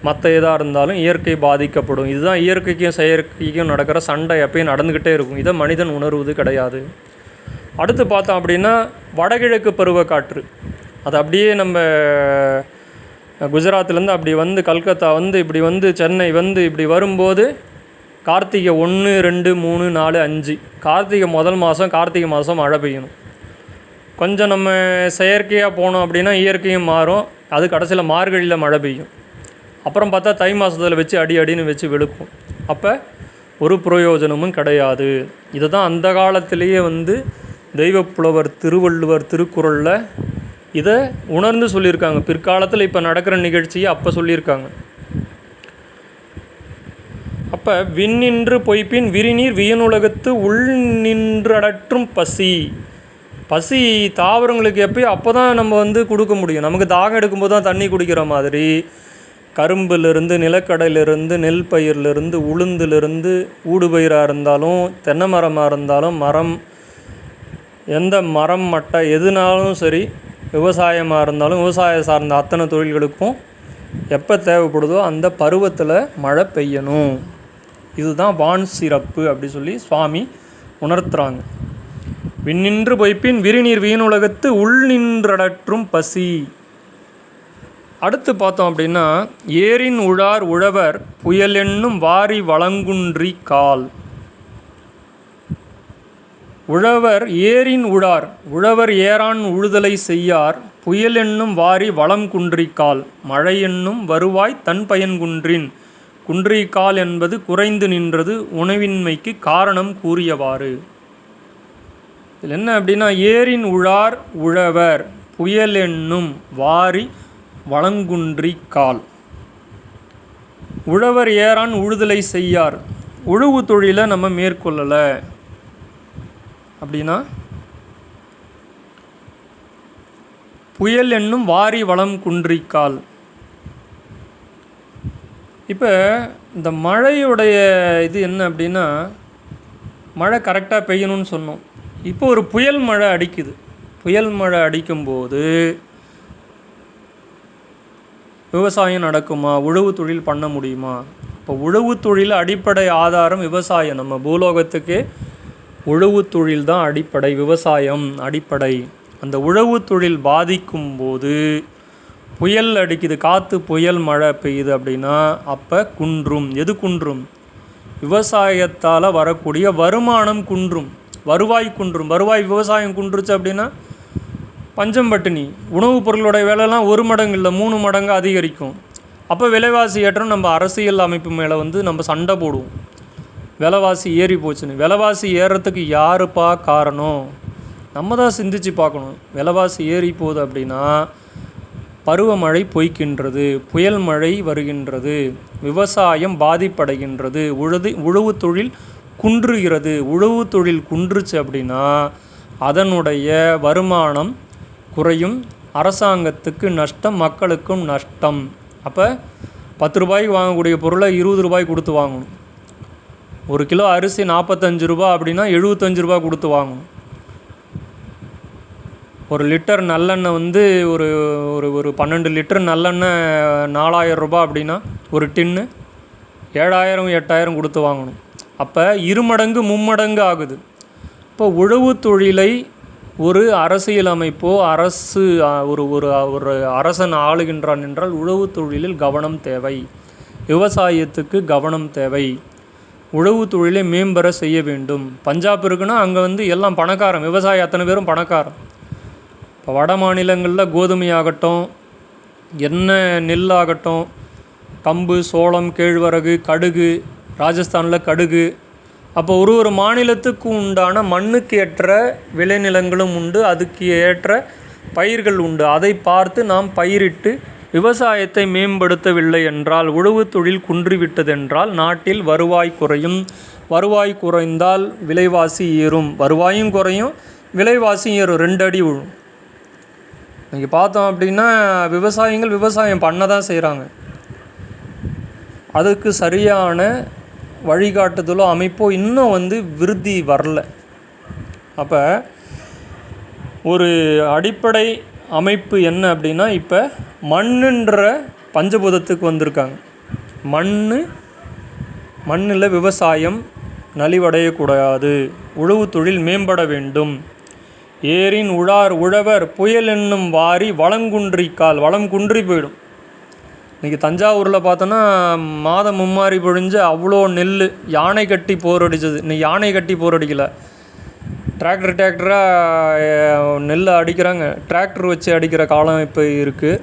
மற்ற எதாக இருந்தாலும் இயற்கை பாதிக்கப்படும். இதுதான் இயற்கைக்கும் செயற்கைக்கும் நடக்கிற சண்டை எப்பயும் நடந்துக்கிட்டே இருக்கும். இதை மனிதன் உணர்வது கிடையாது. அடுத்து பார்த்தோம் அப்படின்னா வடகிழக்கு பருவக்காற்று, அது அப்படியே நம்ம குஜராத்லேருந்து அப்படி கல்கத்தா இப்படி சென்னை இப்படி வரும்போது கார்த்திகை 1, 2, 3, 4, 5 கார்த்திகை முதல் மாதம், கார்த்திகை மாதம் மழை பெய்யணும். கொஞ்சம் நம்ம செயற்கையாக போனோம் அப்படின்னா இயற்கையும் மாறும். அது கடைசியில் மார்கழியில் மழை பெய்யும். அப்புறம் பார்த்தா தை மாதத்தில் வச்சு அடின்னு வச்சு வெளுக்கும். அப்போ ஒரு பிரயோஜனமும் கிடையாது. இதை தான் அந்த காலத்திலேயே தெய்வப்புலவர் திருவள்ளுவர் திருக்குறளில் இதை உணர்ந்து சொல்லியிருக்காங்க. பிற்காலத்தில் இப்போ நடக்கிற நிகழ்ச்சியை அப்போ சொல்லியிருக்காங்க. அப்போ விண்ணின்று பொய்ப்பின் விரிநீர் வியனுலகத்து உள் நின்றடற்றும் பசி. பசி தாவரங்களுக்கு எப்பயோ அப்போ தான் நம்ம கொடுக்க முடியும். நமக்கு தாகம் எடுக்கும்போது தான் தண்ணி குடிக்கிற மாதிரி கரும்பிலிருந்து, நிலக்கடலிருந்து, நெல் பயிரிலிருந்து, உளுந்திலிருந்து, ஊடுபயிராக இருந்தாலும், தென்னை மரமாக இருந்தாலும், எந்த மரம் மட்டை எதுனாலும் சரி, விவசாயமாக இருந்தாலும் விவசாயம் சார்ந்த அத்தனை தொழில்களுக்கும் எப்போ தேவைப்படுதோ அந்த பருவத்தில் மழை பெய்யணும். இதுதான் வான் சிறப்பு அப்படி சொல்லி சுவாமி உணர்த்துறாங்க. விண்ணின்று பொய்ப்பின் விரிநீர் வீணுலகத்து உள் நின்றடற்றும் பசி. அடுத்து பார்த்தோம் அப்படின்னா ஏரின் உழார் உழவர் புயலென்னும் வாரி வளங்குன்றி கால். உழவர் ஏரின் உழார், உழவர் ஏரான் உழுதலை செய்யார், புயல் என்னும் வாரி வளம் குன்றிக்கால், மழை என்னும் வருவாய் தன் பயன் குன்றின். குன்றிக்கால் என்பது குறைந்து நின்றது உணவின்மைக்கு காரணம் கூறியவாறு. இதில் என்ன அப்படின்னா ஏரின் உழார் உழவர் புயல் என்னும் வாரி வளங்குன்றிக்கால். உழவர் ஏரான் உழுதலை செய்யார், உழவு தொழிலை நம்ம மேற்கொள்ளலை அப்படின்னா புயல் என்னும் வாரி வளம் குன்றிக்கால். இப்போ இந்த மழையுடைய இது என்ன அப்படின்னா, மழை கரெக்டாக பெய்யணும்னு சொன்னோம். இப்போ ஒரு புயல் மழை அடிக்குது. புயல் மழை அடிக்கும்போது விவசாயம் நடக்குமா? உழவு தொழில் பண்ண முடியுமா? இப்போ உழவு தொழில் அடிப்படை ஆதாரம் விவசாயம். நம்ம பூலோகத்துக்கு உழவு தொழில் தான் அடிப்படை, விவசாயம் அடிப்படை. அந்த உழவு தொழில் பாதிக்கும் போது புயல் அடிக்குது, காற்று புயல் மழை பெய்யுது அப்படின்னா அப்போ குன்றும். எது குன்றும்? விவசாயத்தால் வரக்கூடிய வருமானம் குன்றும், வருவாய் குன்றும். வருவாய் விவசாயம் குன்றுச்சு அப்படின்னா பஞ்சம் பட்டினி. உணவுப் பொருளுடைய விலைலாம் 1 மடங்கு இல்லை 3 மடங்கு அதிகரிக்கும். அப்போ விலைவாசி ஏற்றம் நம்ம அரசியல் அமைப்பு மேலே நம்ம சண்டை போடுவோம். விலைவாசி ஏறி போச்சுன்னு. விலைவாசி ஏறுறதுக்கு யாருப்பா காரணம்? நம்ம தான் சிந்திச்சு பார்க்கணும். விலைவாசி ஏறி போகுது அப்படின்னா பருவமழை பொய்க்கின்றது, புயல் மழை வருகின்றது, விவசாயம் பாதிப்படைகின்றது, உழவு தொழில் குன்றுகிறது. உழவு தொழில் குன்றுச்சு அப்படின்னா அதனுடைய வருமானம் குறையும், அரசாங்கத்துக்கு நஷ்டம், மக்களுக்கும் நஷ்டம். அப்போ 10 ரூபாய்க்கு வாங்கக்கூடிய பொருளை 20 ரூபாய் கொடுத்து வாங்கணும். 1 கிலோ அரிசி 45 ரூபா அப்படின்னா 75 ரூபா கொடுத்து வாங்கணும். 1 லிட்டர் நல்லெண்ணெய் ஒரு ஒரு ஒரு 12 லிட்டர் நல்லெண்ணெய் 4000 ரூபா அப்படின்னா ஒரு டின்னு 7000 8000 கொடுத்து வாங்கணும். அப்போ 2 மடங்கு 3 மடங்கு ஆகுது. இப்போ உழவு தொழிலை ஒரு அரசியல் அமைப்போ அரசு ஒரு ஒரு ஒரு அரசன் ஆளுகின்றான் என்றால் உழவு தொழிலில் கவனம் தேவை, விவசாயத்துக்கு கவனம் தேவை. உழவு தொழிலை மேம்பெற செய்ய வேண்டும். பஞ்சாப் இருக்குன்னா அங்கே எல்லாம் பணக்காரன், விவசாயி அத்தனை பேரும் பணக்காரன். இப்போ வட மாநிலங்களில் கோதுமையாகட்டும், எண்ணெய் நெல்லாகட்டும், கம்பு, சோளம், கேழ்வரகு, கடுகு, ராஜஸ்தானில் கடுகு. அப்போ ஒரு மாநிலத்துக்கு உண்டான மண்ணுக்கு ஏற்ற விளைநிலங்களும் உண்டு, அதுக்கு ஏற்ற பயிர்கள் உண்டு. அதை பார்த்து நாம் பயிரிட்டு விவசாயத்தை மேம்படுத்தவில்லை என்றால், உழவு தொழில் குன்றிவிட்டதென்றால் நாட்டில் வருவாய் குறையும். வருவாய் குறைந்தால் விலைவாசி ஏறும். வருவாயும் குறையும், விலைவாசியும் ஏறும். 2 அடி விழும். இன்றைக்கி பார்த்தோம் அப்படின்னா விவசாயிகள் விவசாயம் பண்ண தான் செய்கிறாங்க. அதுக்கு சரியான வழிகாட்டுதலோ அமைப்போ இன்னும் விருத்தி வரல. அப்போ ஒரு அடிப்படை அமைப்பு என்ன அப்படின்னா, இப்போ மண்ணுன்ற பஞ்சபூதத்துக்கு வந்திருக்காங்க. மண்ணில் விவசாயம் நலிவடையக்கூடாது, உழவு தொழில் மேம்பட வேண்டும். ஏரின் உழார் உழவர் புயல் என்னும் வாரி வளங்குன்றிக்கால். வளம் குன்றி போயிடும். இன்றைக்கி தஞ்சாவூரில் பார்த்தோன்னா மாதம் மும்மாரி பொழிஞ்சு அவ்வளோ நெல் யானை கட்டி போர் அடித்தது. இன்னைக்கு யானை கட்டி போர் அடிக்கலை, டிராக்டராக நெல்லை அடிக்கிறாங்க. டிராக்டர் வச்சு அடிக்கிற காலம் இப்போ இருக்குது.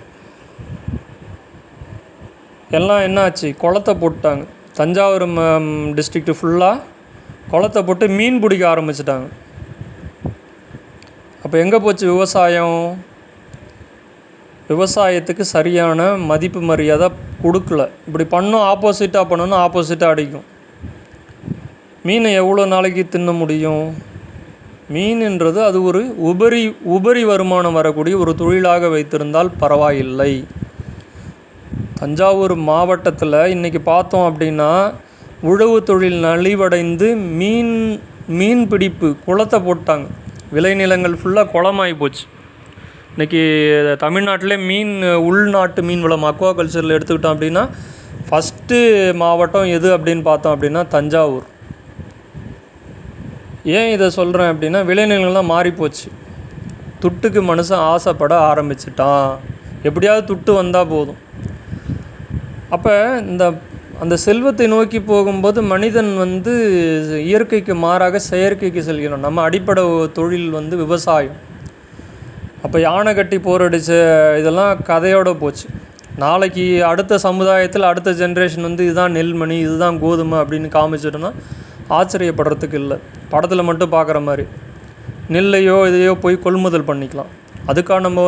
எல்லாம் என்னாச்சு? குளத்தை போட்டாங்க. தஞ்சாவூர் டிஸ்ட்ரிக்ட் ஃபுல்லாக குளத்தை போட்டு மீன் பிடிக்க ஆரம்பிச்சிட்டாங்க. அப்போ எங்கே போச்சு விவசாயம்? விவசாயத்துக்கு சரியான மதிப்பு மரியாதை கொடுக்கல. இப்படி பண்ணோம், ஆப்போசிட்டாக பண்ணணும், ஆப்போசிட்டாக அடிக்கும். மீனை எவ்வளோ நாளைக்கு தின்ன முடியும்? மீன்ன்றது அது ஒரு உபரி வருமானம் வரக்கூடிய ஒரு தொழிலாக வைத்திருந்தால் பரவாயில்லை. தஞ்சாவூர் மாவட்டத்தில் இன்றைக்கி பார்த்தோம் அப்படின்னா உழவு தொழில் நலிவடைந்து மீன் பிடிப்பு குளத்தை போட்டாங்க. விளைநிலங்கள் ஃபுல்லாக குளமாகி போச்சு. இன்றைக்கி தமிழ்நாட்டிலே உள்நாட்டு மீன் வளம் அக்வா கல்ச்சரில் எடுத்துக்கிட்டோம் அப்படின்னா ஃபஸ்ட்டு மாவட்டம் எது அப்படின்னு பார்த்தோம் அப்படின்னா தஞ்சாவூர். ஏன் இதை சொல்கிறேன் அப்படின்னா விளைநிலங்கள்லாம் மாறிப்போச்சு. துட்டுக்கு மனுஷன் ஆசைப்பட ஆரம்பிச்சிட்டான். எப்படியாவது துட்டு வந்தால் போதும். அப்போ அந்த செல்வத்தை நோக்கி போகும்போது மனிதன் இயற்கைக்கு மாறாக செயற்கைக்கு செல்கிறோம். நம்ம அடிப்படை தொழில் விவசாயம். அப்போ யானை கட்டி போர் அடித்த இதெல்லாம் கதையோடு போச்சு. நாளைக்கு அடுத்த சமுதாயத்தில் அடுத்த ஜென்ரேஷன் இதுதான் நெல்மணி, இதுதான் கோதுமை அப்படின்னு காமிச்சிட்டோன்னா ஆச்சரியப்படுறதுக்கு இல்லை. படத்தில் மட்டும் பார்க்குற மாதிரி நெல்லையோ இதையோ போய் கொள்முதல் பண்ணிக்கலாம். அதுக்காக நம்ம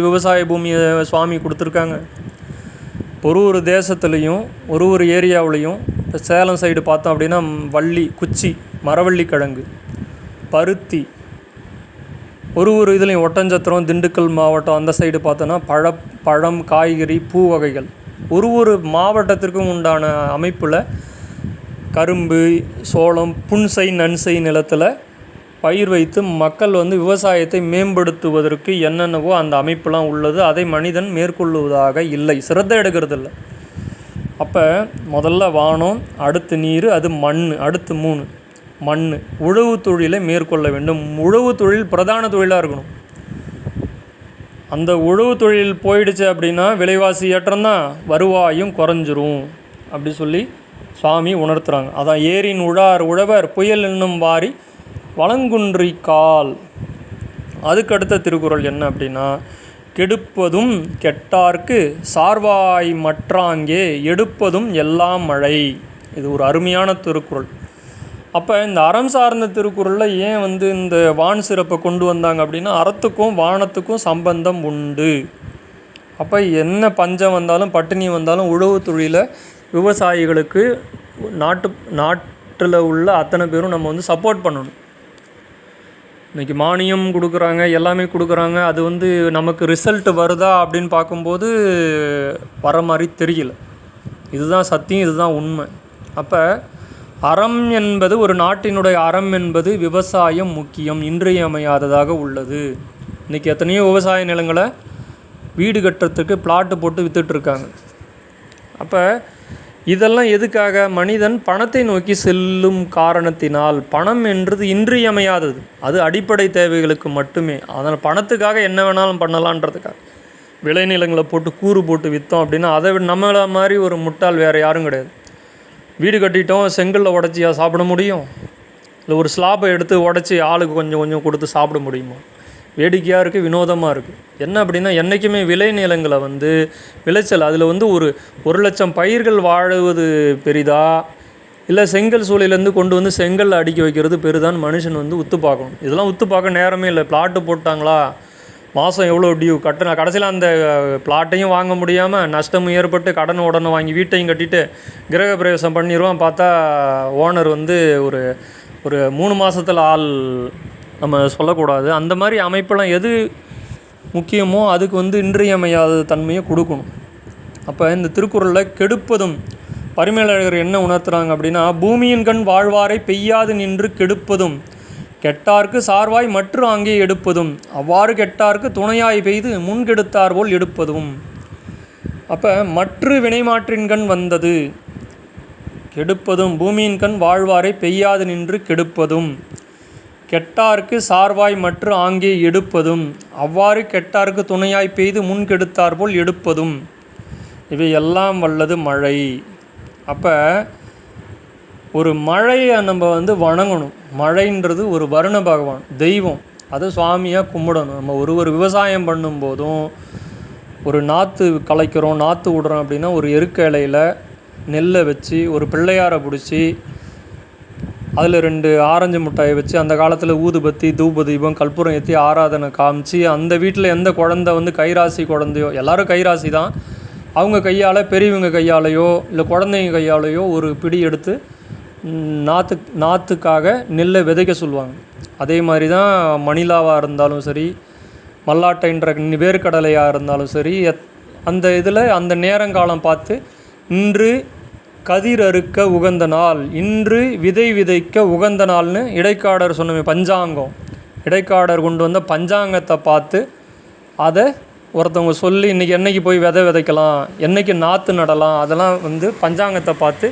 விவசாய பூமியை சுவாமி கொடுத்துருக்காங்க. ஒரு தேசத்துலேயும் ஒரு ஏரியாவிலையும் இப்போ சேலம் சைடு பார்த்தோம் அப்படின்னா குச்சி மரவள்ளி கிழங்கு, பருத்தி, ஒரு இதுலேயும் ஒட்டஞ்சத்திரம், திண்டுக்கல் மாவட்டம் அந்த சைடு பார்த்தோன்னா பழம், காய்கறி, பூ வகைகள் ஒரு மாவட்டத்திற்கும் உண்டான அமைப்பில் கரும்பு, சோளம், புன்செய் நன்செய் நிலத்தில் பயிர் வைத்து மக்கள் விவசாயத்தை மேம்படுத்துவதற்கு என்னென்னவோ அந்த அமைப்பெலாம் உள்ளது. அதை மனிதன் மேற்கொள்வதாக இல்லை, சிரத்தை எடுக்கிறதில்ல. அப்போ முதல்ல வானம், அடுத்து நீர், அது மண், அடுத்து 3 மண். உழவு தொழிலை மேற்கொள்ள வேண்டும். உழவு தொழில் பிரதான தொழிலாக இருக்கணும். அந்த உழவு தொழில் போயிடுச்சு அப்படின்னா விலைவாசி ஏற்றம்தான், வருவாயும் குறைஞ்சிரும் அப்படி சொல்லி சுவாமி உணர்த்துறாங்க. அதான் ஏரின் உழார் உழவர் புயல் என்னும் வாரி வளங்குன்றிக்கால். அதுக்கடுத்த திருக்குறள் என்ன அப்படின்னா, கெடுப்பதும் கெட்டார்க்கு சார்வாய் மற்றாங்கே எடுப்பதும் எல்லாம் மழை. இது ஒரு அருமையான திருக்குறள். அப்போ இந்த அறம் சார்ந்த திருக்குறளில் ஏன் இந்த வான் சிறப்பை கொண்டு வந்தாங்க அப்படின்னா, அறத்துக்கும் வானத்துக்கும் சம்பந்தம் உண்டு. அப்போ என்ன பஞ்சம் வந்தாலும் பட்டினி வந்தாலும் உழவு தொழிலை விவசாயிகளுக்கு நாட்டில் உள்ள அத்தனை பேரும் நம்ம சப்போர்ட் பண்ணணும். இன்றைக்கி மானியம் கொடுக்குறாங்க, எல்லாமே கொடுக்குறாங்க. அது நமக்கு ரிசல்ட் வருதா அப்படின்னு பார்க்கும்போது வர மாதிரி தெரியல. இதுதான் சத்தியம், இதுதான் உண்மை. அப்போ அறம் என்பது, ஒரு நாட்டினுடைய அறம் என்பது விவசாயம் முக்கியம், இன்றியமையாததாக உள்ளது. இன்றைக்கி எத்தனையோ விவசாய நிலங்களை வீடு கட்டுறதுக்கு பிளாட்டு போட்டு விற்றுட்ருக்காங்க. அப்போ இதெல்லாம் எதுக்காக? மனிதன் பணத்தை நோக்கி செல்லும் காரணத்தினால். பணம் என்றது இன்றியமையாதது, அது அடிப்படை தேவைகளுக்கு மட்டுமே. அதனால் பணத்துக்காக என்ன வேணாலும் பண்ணலான்றதுக்காக விளைநிலங்களை போட்டு கூறு போட்டு விற்றோம் அப்படின்னா அதை நம்மளை மாதிரி ஒரு முட்டாள் வேறு யாரும் கிடையாது. வீடு கட்டிட்டோம், செங்கலில் உடச்சியா சாப்பிட முடியும்? இல்லை ஒரு ஸ்லாப்பை எடுத்து உடச்சி ஆளுக்கு கொஞ்சம் கொஞ்சம் கொடுத்து சாப்பிட முடியுமா? வேடிக்கையாக இருக்குது, வினோதமாக இருக்குது. என்ன அப்படின்னா, என்றைக்குமே விளைநிலங்களை விளைச்சல் அதில் ஒரு லட்சம் பயிர்கள் வாழுவது பெரிதா, இல்லை செங்கல் சூளையிலேருந்து கொண்டு செங்கல் அடுக்கி வைக்கிறது பெரிதான் மனுஷன் உத்து பார்க்கணும். இதெல்லாம் உத்து பார்க்க நேரமே இல்லை. பிளாட்டு போட்டாங்களா, மாதம் எவ்வளோ டியூ கட்டணும், கடைசியில் அந்த பிளாட்டையும் வாங்க முடியாமல் நஷ்டமும் ஏற்பட்டு கடன் உடனே வாங்கி வீட்டையும் கட்டிட்டு கிரக பிரவேசம் பண்ணிடுவான். பார்த்தா ஓனர் ஒரு 3 மாதத்தில் ஆள் நம்ம சொல்லக்கூடாது. அந்த மாதிரி அமைப்பெல்லாம் எது முக்கியமோ அதுக்கு இன்றியமையாத தன்மையை கொடுக்கணும். அப்போ இந்த திருக்குறளில் கெடுப்பதும் பரிமேலழகர் என்ன உணர்த்துறாங்க அப்படின்னா, பூமியின் கண் வாழ்வாரை பெய்யாது நின்று கெடுப்பதும் கெட்டார்க்கு சார்வாய் மற்ற அங்கே எடுப்பதும் அவ்வாறு கெட்டார்க்கு துணையாய் பெய்து முன்கெடுத்தார் போல் எடுப்பதும். அப்போ மற்ற வினைமாற்றின்கண் வந்தது கெடுப்பதும், பூமியின் கண் வாழ்வாரை பெய்யாது நின்று கெடுப்பதும், கெட்டார்க்கு சார்வாய் மற்ற ஆங்கே எடுப்பதும் அவ்வாறு கெட்டார்க்கு துணையாய் பெய்து முன்கெடுத்தார் போல் எடுப்பதும். இவை எல்லாம் வல்லது மழை. அப்போ ஒரு மழையை நம்ம வணங்கணும். மழைன்றது ஒரு வருண பகவான், தெய்வம். அதை சுவாமியாக கும்பிடணும். நம்ம ஒரு விவசாயம் பண்ணும்போதும், ஒரு நாற்று களைக்கிறோம், நாற்று விடுறோம் அப்படின்னா ஒரு எருக்க இலையில் நெல்லை வச்சு ஒரு பிள்ளையாரை பிடிச்சி அதில் 2 ஆரஞ்சு மிட்டாயை வச்சு, அந்த காலத்தில் ஊதுபத்தி தூப தீபம் கற்பூரம் ஏற்றி ஆராதனை காமிச்சு, அந்த வீட்டில் எந்த குழந்தை கைராசி குழந்தையோ, எல்லோரும் கைராசி தான், அவங்க கையால், பெரியவங்க கையாலேயோ இல்லை குழந்தைங்க கையாலேயோ ஒரு பிடி எடுத்து நாற்றுக்காக நெல்லை விதைக்க சொல்லுவாங்க. அதே மாதிரி தான் மணிலாவாக இருந்தாலும் சரி, மல்லாட்டைன்ற வேர்க்கடலையாக இருந்தாலும் சரி, அந்த இதில் அந்த நேரங்காலம் பார்த்து இன்று கதிர் அறுக்க உகந்த நாள், இன்று விதை விதைக்க உகந்த நாள்னு இடைக்காடர் சொன்ன பஞ்சாங்கம், இடைக்காடர் கொண்டு வந்த பஞ்சாங்கத்தை பார்த்து அதை ஒருத்தவங்க சொல்லி இன்றைக்கி என்றைக்கு போய் விதைக்கலாம், என்றைக்கு நாற்று நடலாம், அதெல்லாம் பஞ்சாங்கத்தை பார்த்து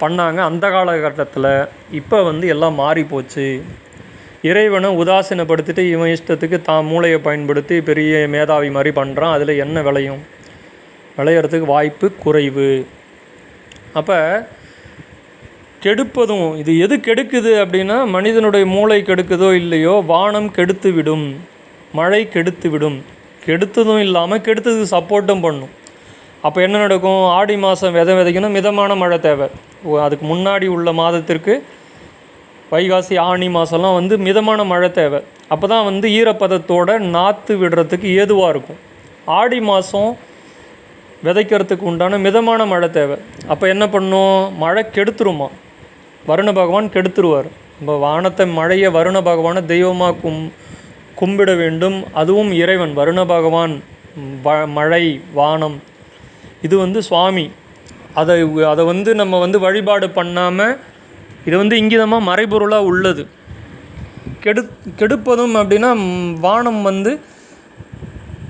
பண்ணாங்க அந்த காலகட்டத்தில். இப்போ எல்லாம் மாறி போச்சு. இறைவனை உதாசீனப்படுத்திட்டு இவன் இஷ்டத்துக்கு தான் மூளையை பயன்படுத்தி பெரிய மேதாவி மாதிரி பண்ணுறான். அதில் என்ன விளையிறதுக்கு வாய்ப்பு குறைவு. அப்போ கெடுப்பதும், இது எது கெடுக்குது அப்படின்னா, மனிதனுடைய மூளை கெடுக்குதோ இல்லையோ, வானம் கெடுத்து விடும், மழை கெடுத்து விடும். கெடுத்ததும் இல்லாமல் கெடுத்ததுக்கு சப்போர்ட்டும் பண்ணும். அப்போ என்ன நடக்கும்? ஆடி மாதம் விதைக்கணும், மிதமான மழை தேவை. அதுக்கு முன்னாடி உள்ள மாதத்திற்கு வைகாசி ஆனி மாதம்லாம் மிதமான மழை தேவை. அப்போ தான் ஈரப்பதத்தோடு நாற்று விடுறதுக்கு ஏதுவாக இருக்கும். ஆடி மாதம் விதைக்கிறதுக்கு உண்டான மிதமான மழை தேவை. அப்போ என்ன பண்ணும்? மழை கெடுத்துருமா, வருண பகவான் கெடுத்துருவார். நம்ம வானத்தை, மழையை வருண பகவானை தெய்வமாக கும்பிட வேண்டும். அதுவும் இறைவன் வருண பகவான், மழை, வானம் இது வந்து சுவாமி அதை அதை வந்து நம்ம வந்து வழிபாடு பண்ணாமல் இது வந்து இங்கிதமாக மறைபொருளாக உள்ளது. கெடுப்பதும் அப்படின்னா வானம் வந்து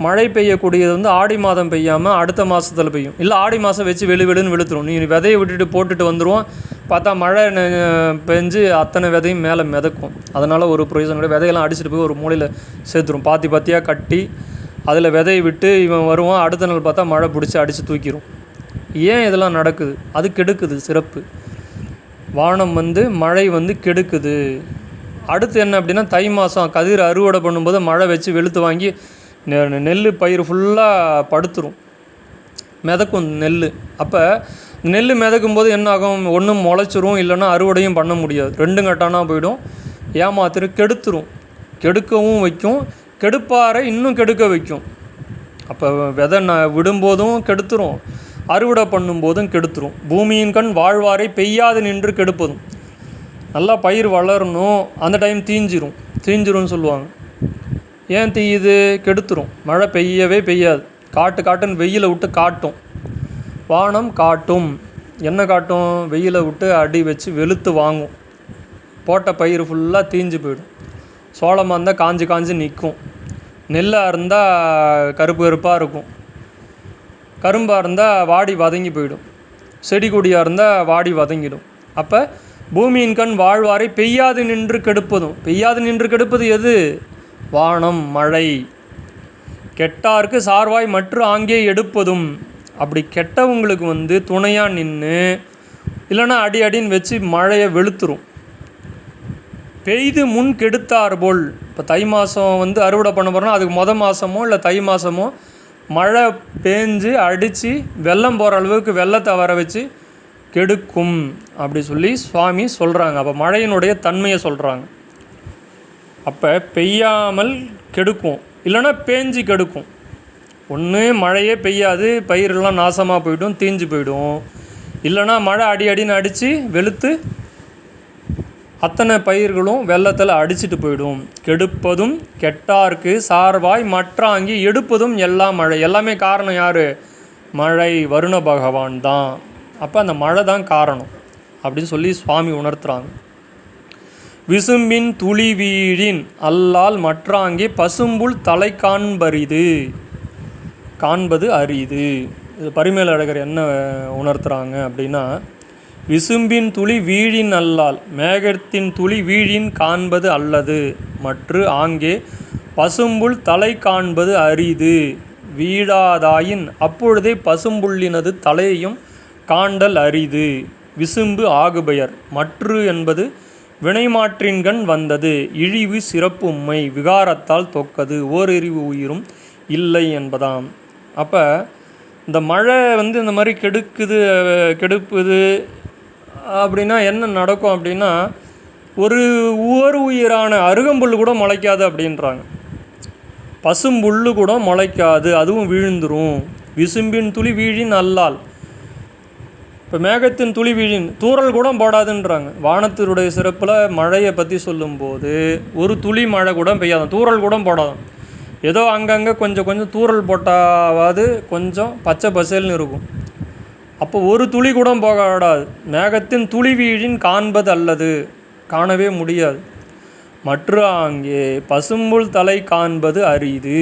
மழை பெய்யக்கூடியது வந்து ஆடி மாதம் பெய்யாமல் அடுத்த மாதத்தில் பெய்யும். இல்லை ஆடி மாதம் வச்சு வெளுன்னு வெளுத்துரும். நீ விதையை விட்டுட்டு போட்டுட்டு வந்துடுவோம், பார்த்தா மழை பெஞ்சு அத்தனை விதையும் மேலே மிதக்கும். அதனால் ஒரு பிரயோஜனம் கிடையாது. விதையெல்லாம் அடிச்சுட்டு போய் ஒரு மூலையில் சேர்த்துரும். பாத்தியாக கட்டி அதில் விதையை விட்டு இவன் வருவான். அடுத்த நாள் பார்த்தா மழை பிடிச்சி அடித்து தூக்கிடும். ஏன் இதெல்லாம் நடக்குது? அது கெடுக்குது. சிறப்பு வானம் வந்து மழை வந்து கெடுக்குது. அடுத்து என்ன அப்படின்னா தை மாதம் கதிர் அறுவடை பண்ணும்போது மழை வச்சு வெளுத்து வாங்கி நெல் பயிர் ஃபுல்லாக படுத்துரும், மிதக்கும் நெல். அப்போ நெல் மிதக்கும் போது என்ன ஆகும்? ஒன்றும் முளைச்சிரும், இல்லைன்னா அறுவடையும் பண்ண முடியாது. ரெண்டும் கட்டானா போயிடும். ஏமாத்திரு கெடுத்துரும். கெடுக்கவும் வைக்கும், கெடுப்பாரை இன்னும் கெடுக்க வைக்கும். அப்போ விதை விடும்போதும் கெடுத்துரும், அறுவடை பண்ணும்போதும் கெடுத்துரும். பூமியின் கண் வாழ்வாரை பெய்யாது நின்று கெடுப்பதும். நல்லா பயிர் வளரணும், அந்த டைம் தீஞ்சிரும்னு சொல்லுவாங்க. ஏன் தீயுது? கெடுத்துரும். மழை பெய்யவே பெய்யாது. காட்டுன்னு வெயிலை விட்டு காட்டும். வானம் காட்டும். என்ன காட்டும்? வெயிலை விட்டு அடி வச்சு வெளுத்து வாங்கும். போட்ட பயிர் ஃபுல்லாக தீஞ்சு போயிடும். சோளமாக இருந்தால் காஞ்சு நிற்கும். நெல்லாக இருந்தால் கருப்பாக இருக்கும். கரும்பாக இருந்தால் வாடி வதங்கி போயிடும். செடி கொடியாக இருந்தால் வாடி வதங்கிடும். அப்போ பூமியின் கண் வாழ்வாரை பெய்யாது நின்று கெடுப்பதும். பெய்யாது நின்று கெடுப்பது எது? வானம், மழை. கெட்டார்க்கு சார்வாய் மற்ற ஆங்கே எடுப்பதும். அப்படி கெட்டவங்களுக்கு வந்து துணையாக நின்று இல்லைன்னா அடின்னு வச்சு மழையை வெளுத்துரும். பெய்து முன் கெடுத்தார் போல். இப்போ தை மாதம் வந்து அறுவடை பண்ண போகிறோன்னா அதுக்கு மாதமோ இல்லை தை மாதமோ மழை பேஞ்சு அடித்து வெள்ளம் போகிற அளவுக்கு வெள்ளத்தை வர வச்சு கெடுக்கும் அப்படி சொல்லி சுவாமி சொல்கிறாங்க. அப்போ மழையினுடைய தன்மையை சொல்கிறாங்க. அப்போ பெய்யாமல் கெடுக்கும், இல்லைன்னா பேஞ்சு கெடுக்கும். ஒன்று மழையே பெய்யாது, பயிரெல்லாம் நாசமாக போய்டும், தீஞ்சு போய்டும். இல்லைன்னா மழை அடின்னு அடித்து வெளுத்து அத்தனை பயிர்களும் வெள்ளத்தில் அடிச்சுட்டு போயிடும். கெடுப்பதும் கெட்டார்க்கு சார்வாய் மற்றாங்கி எடுப்பதும் எல்லாம் மழை. எல்லாமே காரணம் யார்? மழை, வருண பகவான் தான். அப்போ அந்த மழை தான் காரணம் அப்படின்னு சொல்லி சுவாமி உணர்த்துறாங்க. விசும்பின் துளி வீழின் அல்லால் மற்றாங்கே பசும்புல் தலை காண்பது அரிது. இது பரிமேல அழகர் என்ன உணர்த்துறாங்க அப்படின்னா, விசும்பின் துளி வீழின் அல்லால், மேகத்தின் துளி வீழின் காண்பது அல்லது, மற்று ஆங்கே பசும்புல் தலை காண்பது அரிது. வீழாதாயின் அப்பொழுதே பசும்புள்ளினது தலையையும் காண்டல் அரிது. விசும்பு ஆகுபெயர். மற்று என்பது வினைமாற்றின்கண் வந்தது. இழிவு சிறப்பு உண்மை விகாரத்தால் தொக்கது. ஓரெறிவு உயிரும் இல்லை என்பதாம். அப்போ இந்த மழை வந்து இந்த மாதிரி கெடுப்புது அப்படின்னா என்ன நடக்கும் அப்படின்னா, ஒரு உயிரான அருகம்புல் கூட முளைக்காது அப்படின்றாங்க. பசும்புல் கூட முளைக்காது, அதுவும் விழுந்துரும். விசும்பின் துளி வீழின் அல்லால். இப்போ மேகத்தின் துளி வீழின் தூறல் கூட போடாதுன்றாங்க. வானத்தினுடைய சிறப்பில் மழையை பற்றி சொல்லும்போது ஒரு துளி மழை கூட பெய்யாதான், தூறல் கூட போடாதான். ஏதோ அங்கங்கே கொஞ்சம் தூறல் போட்டாவது கொஞ்சம் பச்சை பசேல்னு இருக்கும். அப்போ ஒரு துளி கூட போகாடாது. மேகத்தின் துளி வீழின் காண்பது அல்லது, காணவே முடியாது. மற்ற அங்கே பசும்புல் தலை காண்பது அரிது.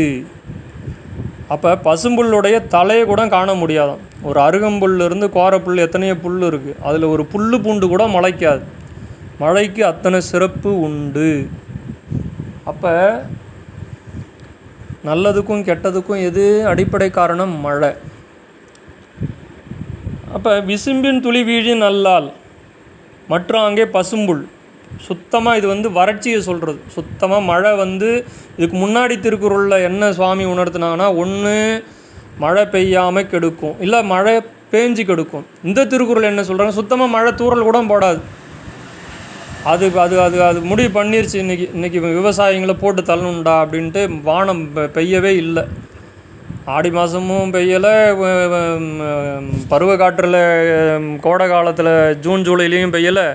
அப்போ பசும்புல்லுடைய தலையை கூட காண முடியாதான். ஒரு அருகம்புல்லிருந்து கோரப்புல் எத்தனையோ புல் இருக்குது, அதில் ஒரு புல் பூண்டு கூட முளைக்காது. மழைக்கு அத்தனை சிறப்பு உண்டு. அப்போ நல்லதுக்கும் கெட்டதுக்கும் எது அடிப்படை காரணம்? மழை. அப்போ விசும்பின் துளி வீழின் அல்லால் மற்ற அங்கே பசும்புல். சுத்தமாக இது வந்து வறட்சியை சொல்கிறது. சுத்தமாக மழை வந்து இதுக்கு முன்னாடி திருக்குறளில் என்ன சுவாமி உணர்த்தினாங்கன்னா, ஒன்று மழை பெய்யாமல் கெடுக்கும், இல்லை மழை பேஞ்சு கெடுக்கும். இந்த திருக்குறள் என்ன சொல்கிறாங்க? சுத்தமாக மழை தூறல் கூட போடாது. அது அது அது அது முடிவு பண்ணிருச்சு. இன்றைக்கி விவசாயிங்களை போட்டு தள்ளணுண்டா அப்படின்ட்டு வானம் பெய்யவே இல்லை. ஆடி மாதமும் பெய்யலை, பருவ காற்றில் கோடை காலத்தில் ஜூன் ஜூலைலேயும் பெய்யலை,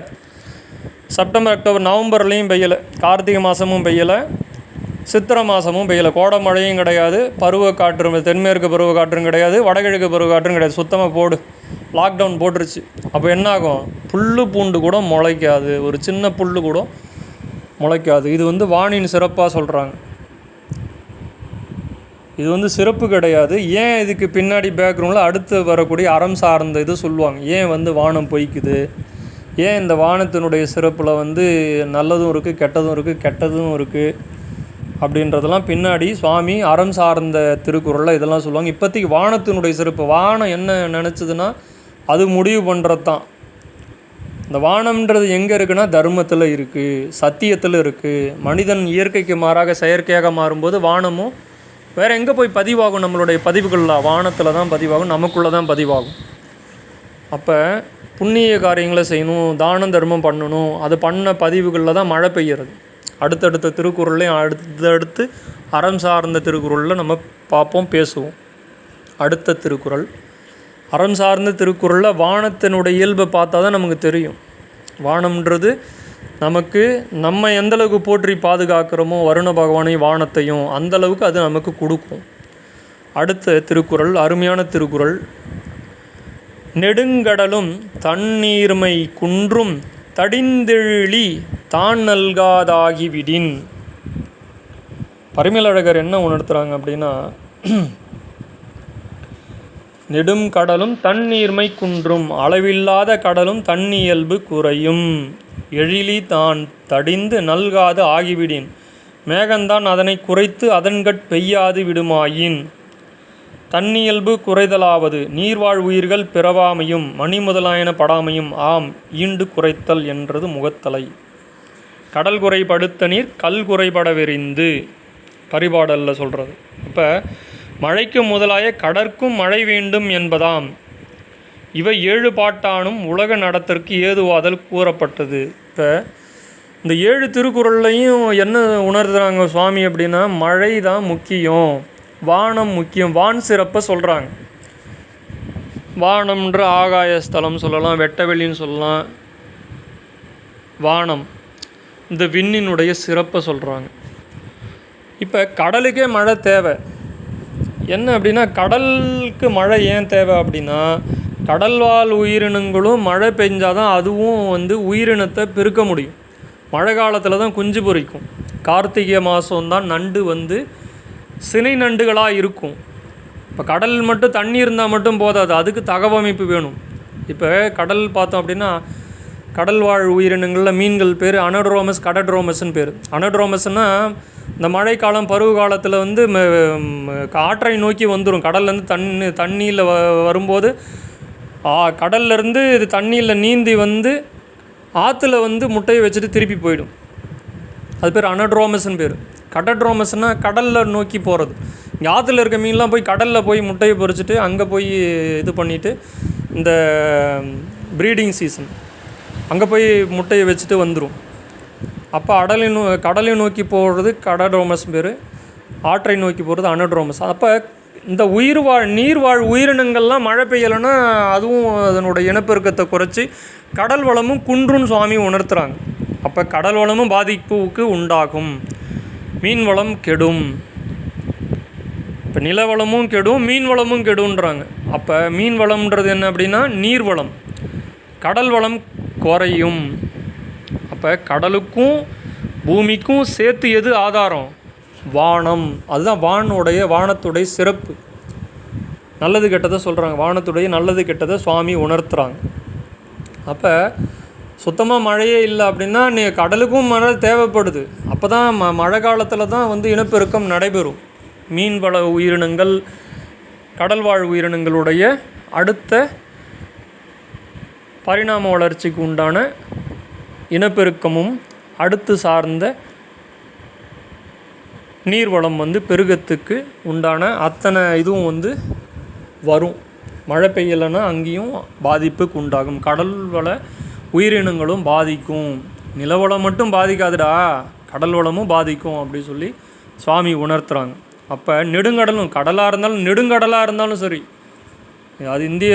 செப்டம்பர் அக்டோபர் நவம்பர்லேயும் பெய்யலை, கார்த்திகை மாதமும் பெய்யலை, சித்திரை மாதமும் பெய்யலை, கோடை மழையும் கிடையாது, பருவக்காற்று தென்மேற்கு பருவக்காற்றும் கிடையாது, வடகிழக்கு பருவக்காற்றும் கிடையாது, சுத்தமாக போடு, லாக்டவுன் போட்டுருச்சு. அப்போ என்ன ஆகும்? புல் பூண்டு கூட முளைக்காது, ஒரு சின்ன புல் கூட முளைக்காது. இது வந்து வானின் சிறப்பாக சொல்கிறாங்க. இது வந்து சிறப்பு கிடையாது. ஏன் இதுக்கு பின்னாடி பேக்ரவுண்டில் அடுத்து வரக்கூடிய அறம் சார்ந்த இது சொல்லுவாங்க. ஏன் வந்து வானம் பொய்க்குது, ஏன் இந்த வானத்தினுடைய சிறப்பில் வந்து நல்லதும் இருக்குது கெட்டதும் இருக்குது, கெட்டதும் இருக்குது அப்படின்றதெல்லாம் பின்னாடி சுவாமி அறம் சார்ந்த திருக்குறளில் இதெல்லாம் சொல்லுவாங்க. இப்போதைக்கு வானத்தினுடைய சிறப்பு, வானம் என்ன நினச்சதுன்னா அது முடிவு பண்ணுறது தான். இந்த வானம்ன்றது எங்கே இருக்குன்னா தர்மத்தில் இருக்குது, சத்தியத்தில் இருக்குது. மனிதன் இயற்கைக்கு மாறாக செயற்கையாக மாறும்போது வானமும் வேறு எங்கே போய் பதிவாகும்? நம்மளுடைய பதிவுகளில் வானத்தில் தான் பதிவாகும், நமக்குள்ளே தான் பதிவாகும். அப்போ புண்ணிய காரியங்களை செய்யணும், தானம் தர்மம் பண்ணணும், அது பண்ண பதிவுகளில் தான் மழை பெய்கிறது. அடுத்தடுத்த திருக்குறள்லையும் அடுத்தடுத்து அறம் சார்ந்த திருக்குறளில் நம்ம பார்ப்போம், பேசுவோம். அடுத்த திருக்குறள் அறம் சார்ந்த திருக்குறளில் வானத்தினுடைய இயல்பை பார்த்தா தான் நமக்கு தெரியும். வானம்ன்றது நமக்கு நம்ம எந்தளவுக்கு போற்றி பாதுகாக்கிறோமோ வருண பகவானையும் வானத்தையும், அந்தளவுக்கு அது நமக்கு கொடுக்கும். அடுத்த திருக்குறள் அருமையான திருக்குறள். நெடுங்கடலும் தண்ணீர்மை குன்றும் தடிந்தெழி தான் நல்காதாகிவிடின். பரிமேலழகர் என்ன உணர்த்துறாங்க அப்படின்னா, நெடும் கடலும் தண்ணீர்மை குன்றும், அளவில்லாத கடலும் தன்னியல்பு குறையும், எழிலி தான் தடிந்து நல்காது ஆகிவிடின், மேகந்தான் அதனை குறைத்து அதன்கட் பெய்யாது விடுமாயின், தன்னியல்பு குறைதலாவது நீர்வாழ் உயிர்கள் பிறவாமையும் மணி முதலாயன படாமையும் ஆம் ஈண்டு குறைத்தல் என்றது முகத்தலை. கடல் குறைபடுத்த நீர் கல் குறைபட விரிந்து பரிபாடலில் சொல்கிறது. இப்போ மழைக்கு முதலாய கடற்கும் மழை வேண்டும் என்பதாம், இவை 7 பாட்டானும் உலக நடத்தற்கு ஏதுவாதல் கூறப்பட்டது. இப்போ இந்த 7 திருக்குறள்லையும் என்ன உணர்த்துறாங்க சுவாமி அப்படின்னா, மழை தான் முக்கியம், வானம் முக்கியம், வான் சிறப்பை சொல்கிறாங்க. வானம்ன்ற ஆகாயஸ்தலம் சொல்லலாம், வெட்டவெளின்னு சொல்லலாம். வானம் இந்த விண்ணினுடைய சிறப்பை சொல்கிறாங்க. இப்போ கடலுக்கே மழை தேவை. என்ன அப்படின்னா, கடலுக்கு மழை ஏன் தேவை அப்படின்னா, கடல்வாழ் உயிரினங்களும் மழை பெஞ்சாதான் அதுவும் வந்து உயிரினத்தை பெருக்க முடியும். மழை காலத்தில் தான் குஞ்சு பொரிக்கும். கார்த்திகை மாதம்தான் நண்டு வந்து சினை நண்டுகளாக இருக்கும். இப்போ கடல் மட்டும் தண்ணி இருந்தால் மட்டும் போதாது, அதுக்கு தகவமைப்பு வேணும். இப்போ கடல் பார்த்தோம் அப்படின்னா, கடல் வாழ் உயிரினங்களில் மீன்கள் பேர் அனட்ரோமஸ், கடட்ரோமஸ்ன்னு பேர். அனட்ரோமஸ்னால் இந்த மழைக்காலம் பருவ காலத்தில் வந்து ஆற்றை நோக்கி வந்துடும். கடல்லேருந்து தண்ணியில் வரும்போது கடல்லேருந்து இது தண்ணியில் நீந்தி வந்து ஆற்றுல வந்து முட்டையை வச்சுட்டு திருப்பி போயிடும். அது பேர் அனட்ரோமஸ்ன்னு பேர். கடட்ரோமஸ்னால் கடலில் நோக்கி போகிறது. இங்கே ஆற்றுல இருக்க மீன்லாம் போய் கடலில் போய் முட்டையை பொறிச்சிட்டு அங்கே போய் இது பண்ணிவிட்டு, இந்த ப்ரீடிங் சீசன் அங்கே போய் முட்டையை வச்சுட்டு வந்துடும். அப்போ கடலை நோக்கி போகிறது கடட்ரோமஸ் பேர், ஆற்றை நோக்கி போகிறது அனட்ரோமஸ். அப்போ இந்த நீர்வாழ் உயிரினங்கள்லாம் மழை பெய்யலைன்னா அதுவும் அதனுடைய இனப்பெருக்கத்தை குறைச்சி கடல் வளமும் குன்றுன்னு சுவாமி உணர்த்துறாங்க. அப்போ கடல் வளமும் பாதிப்புக்கு உண்டாகும், மீன் வளம் கெடும். இப்போ நில வளமும் கெடும், மீன் வளமும் கெடுன்றாங்க. அப்போ மீன் வளம்ன்றது என்ன அப்படின்னா நீர்வளம், கடல் வளம் குறையும். அப்போ கடலுக்கும் பூமிக்கும் சேர்த்து எது ஆதாரம்? வானம். அதுதான் வானத்துடைய சிறப்பு. நல்லது கெட்டதை சொல்கிறாங்க, வானத்துடைய நல்லது கெட்டதை சுவாமி உணர்த்துறாங்க. அப்போ சுத்தமாக மழையே இல்லை அப்படின்னா கடலுக்கும் மழை தேவைப்படுது. அப்போ தான் மழை காலத்தில் தான் வந்து இனப்பெருக்கம் நடைபெறும். மீன்வள உயிரினங்கள், கடல்வாழ் உயிரினங்களுடைய அடுத்த பரிணாம வளர்ச்சிக்கு உண்டான இனப்பெருக்கமும் அடுத்து சார்ந்த நீர்வளம் வந்து பெருகத்துக்கு உண்டான அத்தனை இதுவும் வந்து வரும். மழை பெய்யலைன்னா அங்கேயும் பாதிப்புக்கு உண்டாகும். கடல் வள உயிரினங்களும் பாதிக்கும். நிலவளம் மட்டும் பாதிக்காதுடா, கடல் வளமும் பாதிக்கும் அப்படி சொல்லி சுவாமி உணர்த்துறாங்க. அப்போ நெடுங்கடலும், கடலாக இருந்தாலும் நெடுங்கடலாக இருந்தாலும் சரி, அது இந்திய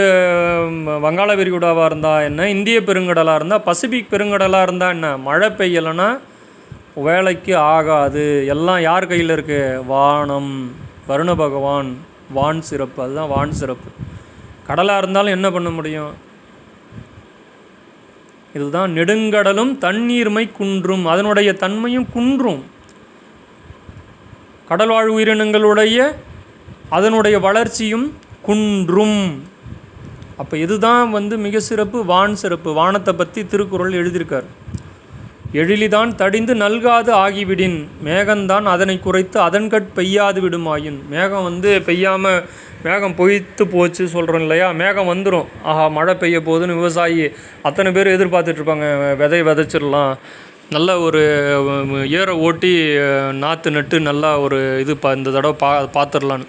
வங்காள விரிகுடாவாக இருந்தால் என்ன, இந்திய பெருங்கடலாக இருந்தால், பசிபிக் பெருங்கடலாக இருந்தால் என்ன, மழை பெய்யலைன்னா வேலைக்கு ஆகாது. எல்லாம் யார் கையில் இருக்குது? வானம், வருண பகவான், வான் சிறப்பு. அதுதான் வான் சிறப்பு. கடலாக இருந்தாலும் என்ன பண்ண முடியும்? இதுதான் நெடுங்கடலும் தண்ணீர்மை குன்றும், அதனுடைய தன்மையும் குன்றும். கடல்வாழ் உயிரினங்களுடைய அதனுடைய வளர்ச்சியும் குன்றும். அப்போ இதுதான் மிக சிறப்பு, வான் சிறப்பு. வானத்தை பற்றி திருக்குறள் எழுதியிருக்கார். எழிலிதான் தடிந்து நல்காது ஆகிவிடின், மேகந்தான் அதனை குறைத்து அதன்கட் பெய்யாது விடுமாயின். மேகம் பெய்யாமல் மேகம் பொய்த்து போச்சு சொல்கிறோம் இல்லையா? மேகம் வந்துடும், ஆஹா மழை பெய்ய போகுதுன்னு விவசாயி அத்தனை பேர் எதிர்பார்த்துட்ருப்பாங்க. விதைச்சிடலாம், நல்ல ஒரு ஏரை ஓட்டி நாற்று நட்டு நல்லா ஒரு இந்த தடவை பார்த்துடலான்னு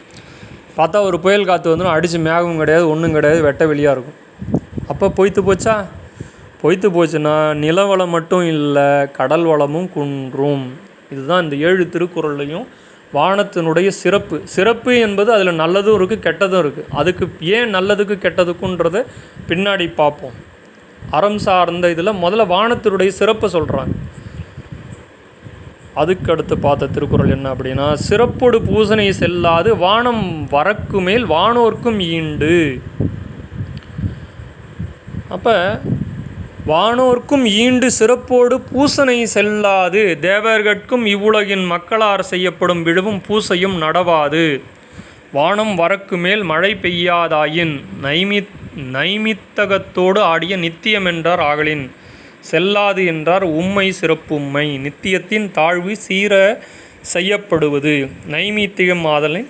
பார்த்தா ஒரு புயல் காற்று வந்துடும், அடித்து மேகமும் கிடையாது, ஒன்றும் கிடையாது, வெட்ட வெளியாக இருக்கும். அப்போ பொய்த்து போச்சா? பொய்த்து போச்சுன்னா நிலவளம் மட்டும் இல்லை, கடல் வளமும் குன்றும். இதுதான் இந்த 7 திருக்குறள்லையும் வானத்தினுடைய சிறப்பு. சிறப்பு என்பது அதில் நல்லதும் இருக்குது, கெட்டதும் இருக்குது. அதுக்கு ஏன் நல்லதுக்கு கெட்டதுக்குன்றதை பின்னாடி பார்ப்போம். அறம் சார்ந்த இதில் முதல்ல வானத்தினுடைய சிறப்பை சொல்கிறாங்க. அதுக்கு அடுத்து பார்த்த திருக்குறள் என்ன அப்படின்னா, சிறப்போடு பூசனை செல்லாது வானம் வரக்கு மேல் வானோர்க்கும் ஈண்டு. அப்போ வானோர்க்கும் ஈண்டு சிறப்போடு பூசனை செல்லாது தேவர்கட்கும் இவ்வுலகின் மக்களார் செய்யப்படும் விழுவும் பூசையும் நடவாது. வானம் வரக்கு மேல் மழை பெய்யாதாயின் நைமித்தகத்தோடு ஆடிய நித்தியம் என்றார் ஆகலின் செல்லாது என்றார் உம்மை சிறப்பும்மை. நித்தியத்தின் தாழ்வு சீர செய்யப்படுவது நைமித்தியம் ஆதலின்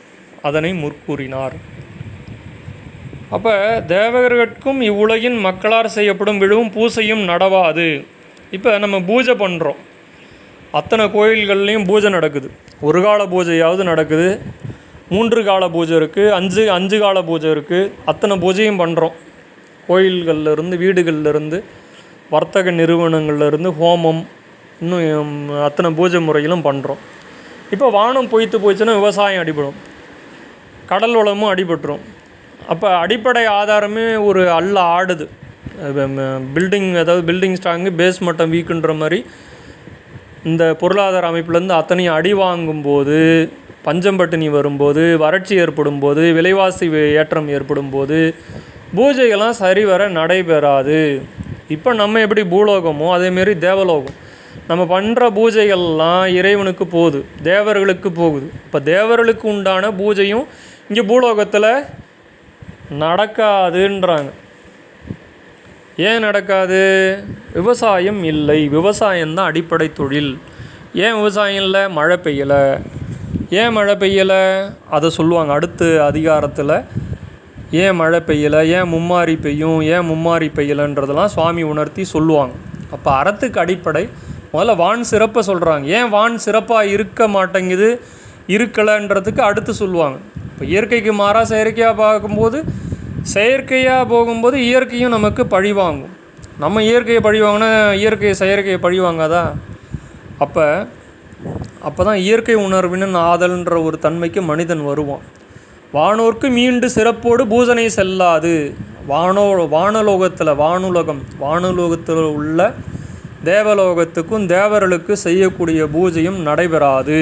அதனை முற்கூறினார். அப்போ தேவகர்கட்கும் இவ்வுலகின் மக்களார் செய்யப்படும் விழுவும் பூசையும் நடவாது. இப்போ நம்ம பூஜை பண்ணுறோம், அத்தனை கோயில்கள்லேயும் பூஜை நடக்குது. ஒரு கால பூஜையாவது நடக்குது, 3 கால பூஜை இருக்குது, 5 கால பூஜை இருக்குது. அத்தனை பூஜையும் பண்ணுறோம். கோயில்கள்லேருந்து, வீடுகள்லேருந்து, வர்த்தக நிறுவனங்கள்லேருந்து, ஹோமம், இன்னும் அத்தனை பூஜை முறைகளும் பண்ணுறோம். இப்போ வானம் பொய்த்து போச்சுன்னா விவசாயம் அடிபடும், கடல் வளமும் அடிபட்டுரும். அப்போ அடிப்படை ஆதாரமே ஒரு ஆடுது. பில்டிங், அதாவது பில்டிங் ஸ்ட்ராங்கு, பேஸ் மட்டம் வீக்குன்ற மாதிரி இந்த பொருளாதார அமைப்புலேருந்து அத்தனையும் அடி வாங்கும்போது, பஞ்சம்பட்டினி வரும்போது, வறட்சி ஏற்படும் போது, விலைவாசி ஏற்றம் ஏற்படும் போது பூஜைகள்லாம் சரிவர நடைபெறாது. இப்போ நம்ம எப்படி பூலோகமோ அதேமாரி தேவலோகம், நம்ம பண்ணுற பூஜைகள்லாம் இறைவனுக்கு போகுது, தேவர்களுக்கு போகுது. இப்போ தேவர்களுக்கு உண்டான பூஜையும் இங்கே பூலோகத்தில் நடக்காதுன்றாங்க. ஏன் நடக்காது? விவசாயம் இல்லை. விவசாயம்தான் அடிப்படை தொழில். ஏன் விவசாயம் இல்லை? மழை பெய்யலை. ஏன் மழை பெய்யலை அதை சொல்லுவாங்க அடுத்த அதிகாரத்தில். ஏன் மழை பெய்யலை, ஏன் மும்மாரி பெய்யும், ஏன் மும்மாரி பெய்யலைன்றதெல்லாம் சுவாமி உணர்த்தி சொல்லுவாங்க. அப்போ அறத்துக்கு அடிப்படை முதல்ல வான் சிறப்பை சொல்கிறாங்க. ஏன் வான் சிறப்பாக இருக்க மாட்டேங்குது, இருக்கலைன்றதுக்கு அடுத்து சொல்லுவாங்க. இப்போ இயற்கைக்கு மாறாக செயற்கையாக பார்க்கும்போது, செயற்கையாக போகும்போது இயற்கையும் நமக்கு பழி வாங்கும். நம்ம இயற்கையை பழி வாங்கினா இயற்கையை செயற்கையை பழி வாங்காதா? அப்போ தான் இயற்கை உணர்வின் ஆதல்ன்ற ஒரு தன்மைக்கு மனிதன் வருவான். வானோர்க்கு மீண்டு சிறப்போடு பூஜனை செல்லாது. வானுலகத்தில் உள்ள தேவலோகத்துக்கும் தேவர்களுக்கு செய்யக்கூடிய பூஜையும் நடைபெறாது.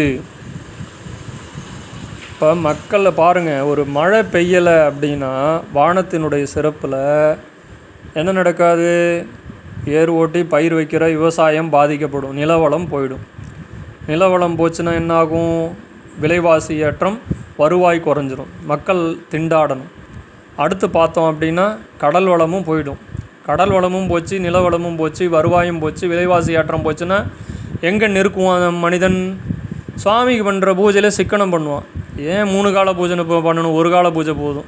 இப்போ மக்களை பாருங்கள், ஒரு மழை பெய்யலை அப்படின்னா வானத்தினுடைய சிறப்பில் என்ன நடக்காது? ஏர் ஓட்டி பயிர் வைக்கிற விவசாயம் பாதிக்கப்படும், நிலவளம் போயிடும். நிலவளம் போச்சுன்னா என்னாகும்? விலைவாசி ஏற்றம், வருவாய் குறைஞ்சிரும், மக்கள் திண்டாடணும். அடுத்து பார்த்தோம் அப்படின்னா கடல் வளமும் போயிடும். கடல் வளமும் போச்சு, நிலவளமும் போச்சு, வருவாயும் போச்சு, விலைவாசி ஏற்றம் போச்சுன்னா எங்கே நெருக்குவான் மனிதன்? சுவாமிக்கு பண்ணுற பூஜையில் சிக்கனம் பண்ணுவான். ஏன் 3 கால பூஜை பண்ணணும்? 1 கால பூஜை போதும்.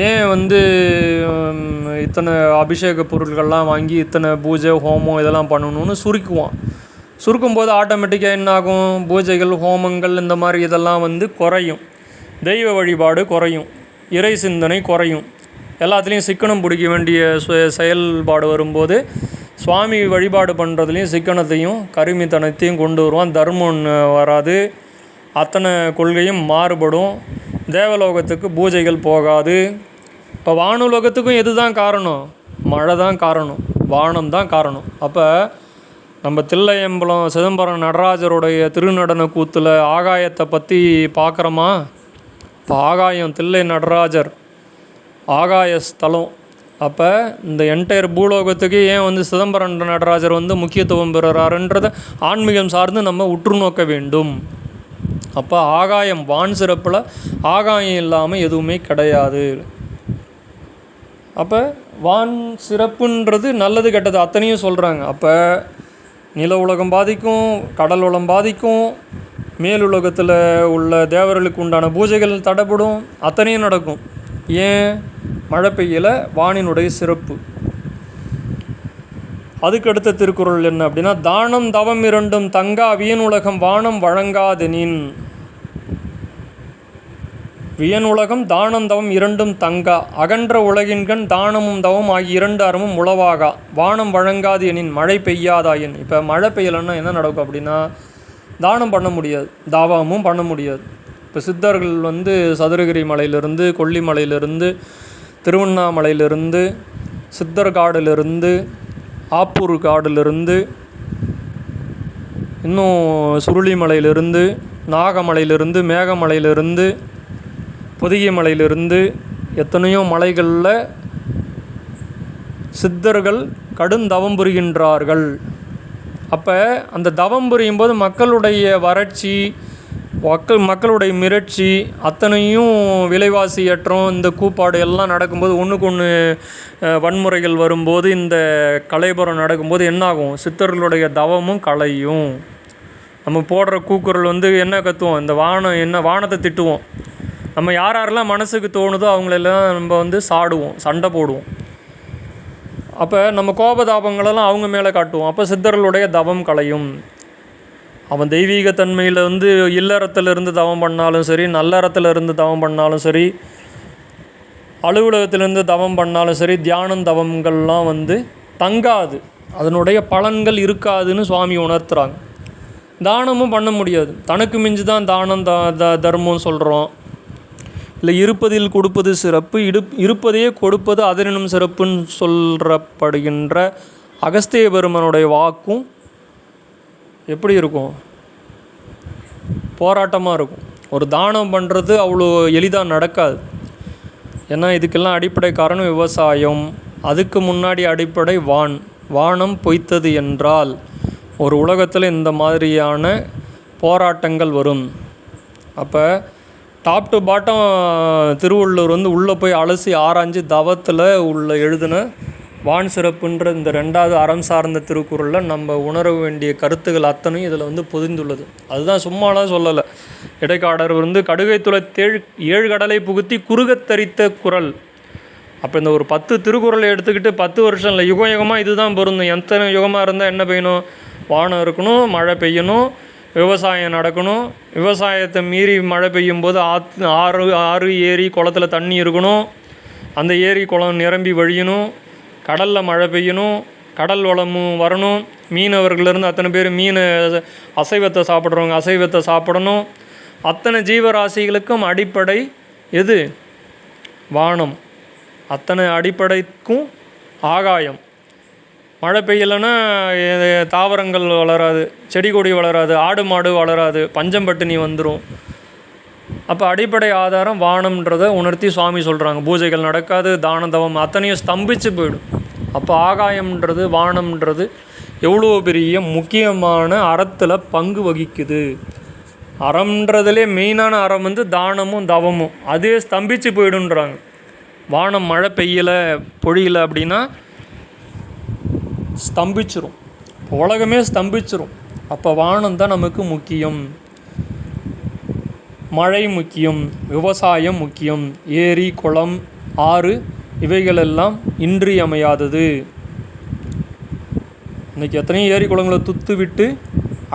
ஏன் இத்தனை அபிஷேக பொருட்கள்லாம் வாங்கி இத்தனை பூஜை ஹோமம் இதெல்லாம் பண்ணணும்னு சுருக்குவான். சுருக்கும்போது ஆட்டோமேட்டிக்காக என்னாகும்? பூஜைகள், ஹோமங்கள், இந்த மாதிரி இதெல்லாம் குறையும். தெய்வ வழிபாடு குறையும், இறை சிந்தனை குறையும். எல்லாத்துலேயும் சிக்கனம் பிடிக்க வேண்டிய செயல்பாடு வரும்போது சுவாமி வழிபாடு பண்ணுறதுலேயும் சிக்கனத்தையும் கருமித்தனத்தையும் கொண்டு வருவான். தர்மம் வராது, அத்தனை கொள்கையும் மாறுபடும். தேவலோகத்துக்கு பூஜைகள் போகாது. இப்போ வானுலோகத்துக்கும் எது தான் காரணம்? மழை தான் காரணம், வானம் தான் காரணம். அப்போ நம்ம தில்லையம்பலம் சிதம்பரம் நடராஜருடைய திருநடன கூத்தில் ஆகாயத்தை பற்றி பார்க்குறோமா? இப்போ ஆகாயம் தில்லை நடராஜர் ஆகாய ஸ்தலம். அப்போ இந்த என்டையர் பூலோகத்துக்கு ஏன் வந்து சிதம்பரம் நடராஜர் வந்து முக்கியத்துவம் பெறுறாருன்றதை ஆன்மீகம் சார்ந்து நம்ம உற்று நோக்க வேண்டும். அப்போ ஆகாயம் வான் சிறப்பில் ஆகாயம் இல்லாமல் எதுவுமே கிடையாது. அப்போ வான் சிறப்புன்றது நல்லது கெட்டது அத்தனையும் சொல்கிறாங்க. அப்போ நில உலகம் பாதிக்கும், கடல் உலகம் பாதிக்கும், மேலுலகத்தில் உள்ள தேவர்களுக்கு உண்டான பூஜைகள் தடைப்படும், அத்தனையும் நடக்கும். ஏன்? மழை பெய்யல, வானினுடைய சிறப்பு. அதுக்கடுத்த திருக்குறள் என்ன அப்படின்னா, தானம் தவம் இரண்டும் தங்கா வியன் உலகம் வானம் வழங்காதெனின். வியன் உலகம் தானம் தவம் இரண்டும் தங்கா அகன்ற உலகின்கண் தானமும் தவம் ஆகிய இரண்டு அறமும் உளவாகா வானம் வழங்காது எனின் மழை பெய்யாதாயின். இப்போ மழை பெய்யலைன்னா என்ன நடக்கும் அப்படின்னா, தானம் பண்ண முடியாது, தாவமும் பண்ண முடியாது. இப்போ சித்தர்கள் வந்து சதுரகிரி மலையிலிருந்து, கொல்லிமலையிலிருந்து, திருவண்ணாமலையிலிருந்து, சித்தர் காடிலிருந்து, ஆப்பூர் காடிலிருந்து, இன்னும் சுருளிமலையிலிருந்து, நாகமலையிலிருந்து, மேகமலையிலிருந்து, பொதிகை மலையிலிருந்து எத்தனையோ மலைகளில் சித்தர்கள் கடுந்தவம் புரிகின்றார்கள். அப்போ அந்த தவம் புரியும் போது மக்களுடைய வறட்சி, மக்களுடைய மிரட்சி அத்தனையும் விலைவாசி ஏற்றம், இந்த கூப்பாடு எல்லாம் நடக்கும்போது, ஒன்றுக்கு ஒன்று வன்முறைகள் வரும்போது, இந்த கலைபுரம் நடக்கும்போது என்னாகும்? சித்தர்களுடைய தவமும் கலையும். நம்ம போடுற கூக்குரல் வந்து என்ன கத்துவோம்? இந்த வானம் என்ன வானத்தை திட்டுவோம். நம்ம யாரெல்லாம் மனசுக்கு தோணுதோ அவங்களெல்லாம் நம்ம வந்து சாடுவோம், சண்டை போடுவோம். அப்போ நம்ம கோபதாபங்களெல்லாம் அவங்க மேலே காட்டுவோம். அப்போ சித்தர்களுடைய தவம் கலையும். அவன் தெய்வீகத்தன்மையில் வந்து இல்லறத்திலிருந்து தவம் பண்ணாலும் சரி, நல்லறத்திலிருந்து தவம் பண்ணாலும் சரி, அலுவலகத்திலேருந்து தவம் பண்ணாலும் சரி, தியானம் தவங்கள்லாம் வந்து தங்காது, அதனுடைய பலன்கள் இருக்காதுன்னு சுவாமி உணர்த்துறாங்க. தானமும் பண்ண முடியாது. தனக்கு மிஞ்சி தான் தானம் தர்மம் சொல்கிறோம். இல்லை இருப்பதில் கொடுப்பது சிறப்பு, இருப்பதையே கொடுப்பது அதனினும் சிறப்புன்னு சொல்லப்படுகின்ற அகஸ்திய பெருமனுடைய வாக்கும் எப்படி இருக்கும்? போராட்டமாக இருக்கும். ஒரு தானம் பண்ணுறது அவ்வளோ எளிதாக நடக்காது. ஏன்னா இதுக்கெல்லாம் அடிப்படை காரணம் விவசாயம். அதுக்கு முன்னாடி அடிப்படை வானம் பொய்த்தது என்றால் ஒரு உலகத்தில் இந்த மாதிரியான போராட்டங்கள் வரும். அப்போ டாப் டு பாட்டம் திருவள்ளுவர் வந்து உள்ளே போய் அலசி ஆராய்ஞ்சு தவத்தில் உள்ள எழுதின வான் சிறப்புன்ற இந்த 2வது அறம் சார்ந்த திருக்குறளில் நம்ம உணர வேண்டிய கருத்துக்கள் அத்தனையும் இதில் வந்து பொதிந்துள்ளது. அதுதான் சும்மாலாம் சொல்லலை. இடைக்காடர் வந்து கடுகை துளைத்தேழ் 7 கடலை புகுத்தி குறுகத்தரித்த குறள். அப்போ இந்த ஒரு 10 திருக்குறளை எடுத்துக்கிட்டு 10 வருஷம் இல்லை, யுகம் யுகமாக இதுதான் பொருந்தும். எத்தனை யுகமாக இருந்தால் என்ன பெய்யணும்? வானம் இருக்கணும், மழை பெய்யணும், விவசாயம் நடக்கணும். விவசாயத்தை மீறி மழை பெய்யும் போது ஆறு ஏரி குளத்தில் தண்ணி இருக்கணும். அந்த ஏரி குளம் நிரம்பி வழியணும். கடலில் மழை பெய்யணும், கடல் வளமும் வரணும். மீனவர்களிருந்து அத்தனை பேர் அசைவத்தை சாப்பிட்றவங்க அசைவத்தை சாப்பிடணும். அத்தனை ஜீவராசிகளுக்கும் அடிப்படை எது? வானம். அத்தனை அடிப்படைக்கும் ஆகாயம். மழை பெய்யலைன்னா தாவரங்கள் வளராது, செடி கொடி வளராது, ஆடு மாடு வளராது, பஞ்சம் பட்டினி வந்துடும். அப்போ அடிப்படை ஆதாரம் வானம்ன்றதை உணர்த்தி சுவாமி சொல்கிறாங்க. பூஜைகள் நடக்காது, தான தவம் அத்தனையும் ஸ்தம்பித்து போயிடும். அப்போ ஆகாயம்ன்றது, வானம்ன்றது எவ்வளோ பெரிய முக்கியமான அறத்தில் பங்கு வகிக்குது. அறம்ன்றதுலே மெயினான அறம் வந்து தானமும் தவமும். அதே ஸ்தம்பித்து போயிடுன்றாங்க. வானம் மழை பெய்யலை பொழியலை அப்படின்னா ஸ்தம்பிச்சிரும், உலகமே ஸ்தம்பிச்சிரும். அப்போ வானம் தான் நமக்கு முக்கியம். மழை முக்கியம், விவசாயம் முக்கியம், ஏரி குளம் ஆறு இவைகளெல்லாம் இன்றியமையாதது. இன்றைக்கி எத்தனையோ ஏரி குளங்களை துத்து விட்டு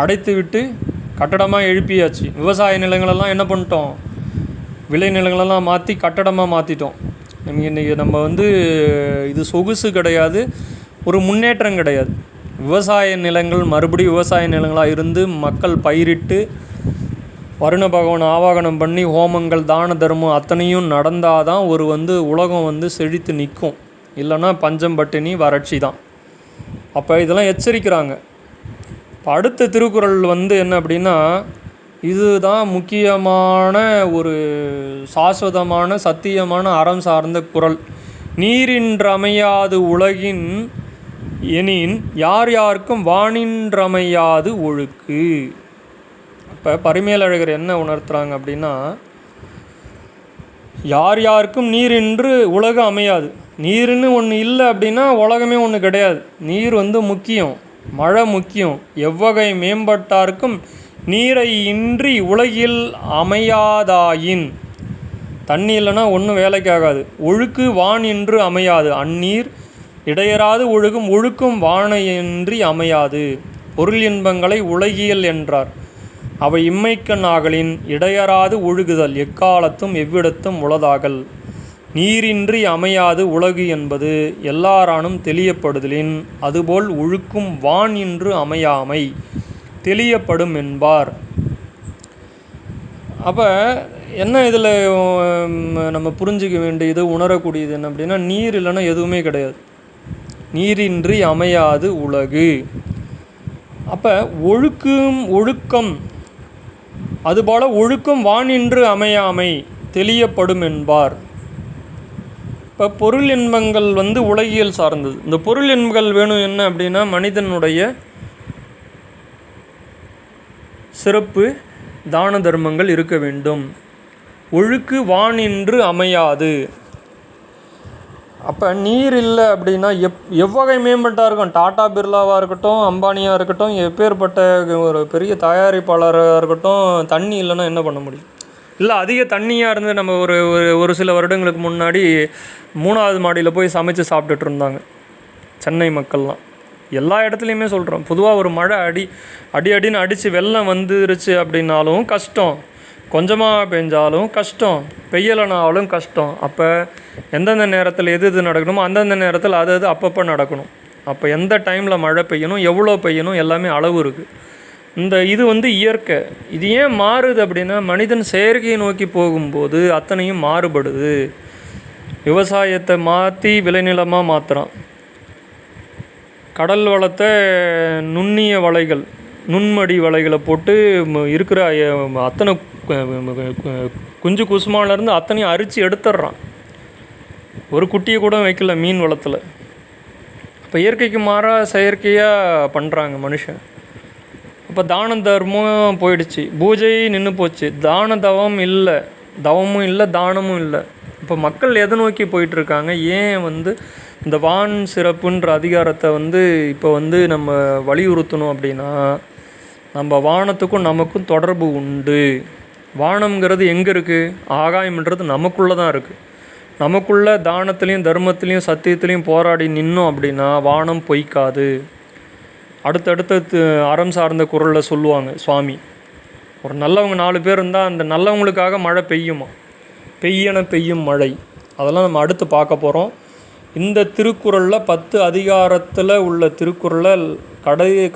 அடைத்து விட்டு கட்டடமாக எழுப்பியாச்சு. விவசாய நிலங்களெல்லாம் என்ன பண்ணிட்டோம்? விளை நிலங்களெல்லாம் மாற்றி கட்டடமாக மாற்றிட்டோம். இன்றைக்கி நம்ம வந்து இது சொகுசு கிடையாது, ஒரு முன்னேற்றம் கிடையாது. விவசாய நிலங்கள் மறுபடியும் விவசாய நிலங்களாக இருந்து மக்கள் பயிரிட்டு வருண பகவான் ஆவாகனம் பண்ணி ஹோமங்கள் தான தர்மம் அத்தனையும் நடந்தால் தான் ஒரு உலகம் செழித்து நிற்கும். இல்லைன்னா பஞ்சம் பட்டினி வறட்சி தான். அப்போ இதெல்லாம் எச்சரிக்கிறாங்க. இப்போ அடுத்த திருக்குறள் என்ன அப்படின்னா, இதுதான் முக்கியமான ஒரு சாஸ்வதமான சத்தியமான அறம் சார்ந்த குறள். நீரின்றமையாது உலகின் எனின் யார் யாருக்கும் வானின்றமையாது ஒழுக்கு. இப்போ பரிமேலழகர் என்ன உணர்த்துறாங்க அப்படின்னா, யார் யாருக்கும் நீரின்று உலகம் அமையாது. நீருன்னு ஒன்று இல்லை அப்படின்னா உலகமே ஒன்று கிடையாது. நீர் முக்கியம், மழை முக்கியம். எவ்வகை மேம்பட்டார்க்கும் நீரை இன்றி உலகில் அமையாதாயின், தண்ணி இல்லைன்னா ஒன்றும் வேலைக்கு ஆகாது. ஒழுக்கு வான் என்று அமையாது, அந்நீர் இடையராது ஒழுகும். ஒழுக்கும் வானையின்றி அமையாது. பொருள் இன்பங்களை உலகியல் என்றார். அவை இம்மைக்கண் ஆகலின் இடையராது ஒழுகுதல் எக்காலத்தும் எவ்விடத்தும் உளதாகல். நீரின்றி அமையாது உலகு என்பது எல்லாரானும் தெளியப்படுதலின், அதுபோல் ஒழுக்கும் வான் இன்று அமையாமை தெளியப்படும் என்பார். அப்போ என்ன இதில் நம்ம புரிஞ்சிக்க வேண்டியது, உணரக்கூடியது என்ன அப்படின்னா, நீர் இல்லைன்னா எதுவுமே கிடையாது. நீரின்றி அமையாது உலகு. அப்போ ஒழுக்கம் அதுபோல் ஒழுக்கம் வானின்று அமையாமை தெளியப்படும் என்பார். இப்போ பொருள் இன்பங்கள் உலகியல் சார்ந்தது. இந்த பொருள் இன்பங்கள் வேணும் என்ன அப்படின்னா, மனிதனுடைய சிறப்பு தான தர்மங்கள் இருக்க வேண்டும். ஒழுக்கு வானின்று அமையாது. அப்போ நீர் இல்லை அப்படின்னா எவ்வகை மேம்பட்டாக இருக்கும். டாடா பிர்லாவாக இருக்கட்டும், அம்பானியாக இருக்கட்டும், எப்பேற்பட்ட ஒரு பெரிய தயாரிப்பாளராக இருக்கட்டும், தண்ணி இல்லைன்னா என்ன பண்ண முடியும்? இல்லை அதிக தண்ணியாக இருந்து நம்ம ஒரு சில வருடங்களுக்கு முன்னாடி 3வது மாடியில் போய் சமைச்சு சாப்பிட்டுட்டு இருந்தாங்க சென்னை மக்கள்லாம். எல்லா இடத்துலையுமே சொல்கிறோம். பொதுவாக ஒரு மழை அடின்னு அடித்து வெள்ளம் வந்துருச்சு அப்படின்னாலும் கஷ்டம், கொஞ்சமாக பெஞ்சாலும் கஷ்டம், பெய்யலைனாலும் கஷ்டம். அப்போ எந்தெந்த நேரத்தில் எது நடக்கணுமோ அந்தந்த நேரத்தில் அது அப்பப்போ நடக்கணும். அப்போ எந்த டைமில் மழை பெய்யணும், எவ்வளோ பெய்யணும், எல்லாமே அளவு இருக்குது. இது இயற்கை. இது ஏன் மாறுது அப்படின்னா, மனிதன் செயற்கையை நோக்கி போகும்போது அத்தனையும் மாறுபடுது. விவசாயத்தை மாற்றி விளைநிலமாக மாற்றுறான். கடல் வளத்தை நுண்ணிய வலைகள், நுண்மடி வலைகளை போட்டு இருக்கிற அத்தனை குஞ்சு குசுமாலேருந்து அத்தனையும் அரித்து எடுத்துடுறான். ஒரு குட்டியை கூட வைக்கல மீன் வளத்தில். இப்போ இயற்கைக்கு மாறாக செயற்கையாக பண்ணுறாங்க மனுஷன். அப்போ தான தர்மம் போயிடுச்சு, பூஜை நின்று போச்சு, தான தவம் இல்லை, தவமும் இல்லை, தானமும் இல்லை. இப்போ மக்கள் எதை நோக்கி போயிட்டுருக்காங்க? ஏன் இந்த வான் சிறப்புன்ற அதிகாரத்தை இப்போ நம்ம வலியுறுத்தணும் அப்படின்னா, நம்ம வானத்துக்கும் நமக்கும் தொடர்பு உண்டு. வானம்ங்கிறது எங்கே இருக்குது? ஆகாயம்ன்றது நமக்குள்ளே தான் இருக்குது. நமக்குள்ளே தானத்துலேயும் தர்மத்துலேயும் சத்தியத்துலேயும் போராடி நின்னோம் அப்படின்னா வானம் பொய்க்காது. அடுத்தடுத்து அறம் சார்ந்த குரலில் சொல்லுவாங்க சுவாமி, ஒரு நல்லவங்க 4 பேர் இருந்தால் அந்த நல்லவங்களுக்காக மழை பெய்யுமா? பெய்யும் மழை. அதெல்லாம் நம்ம அடுத்து பார்க்க போகிறோம். இந்த திருக்குறளில் 10 அதிகாரத்தில் உள்ள திருக்குறளில்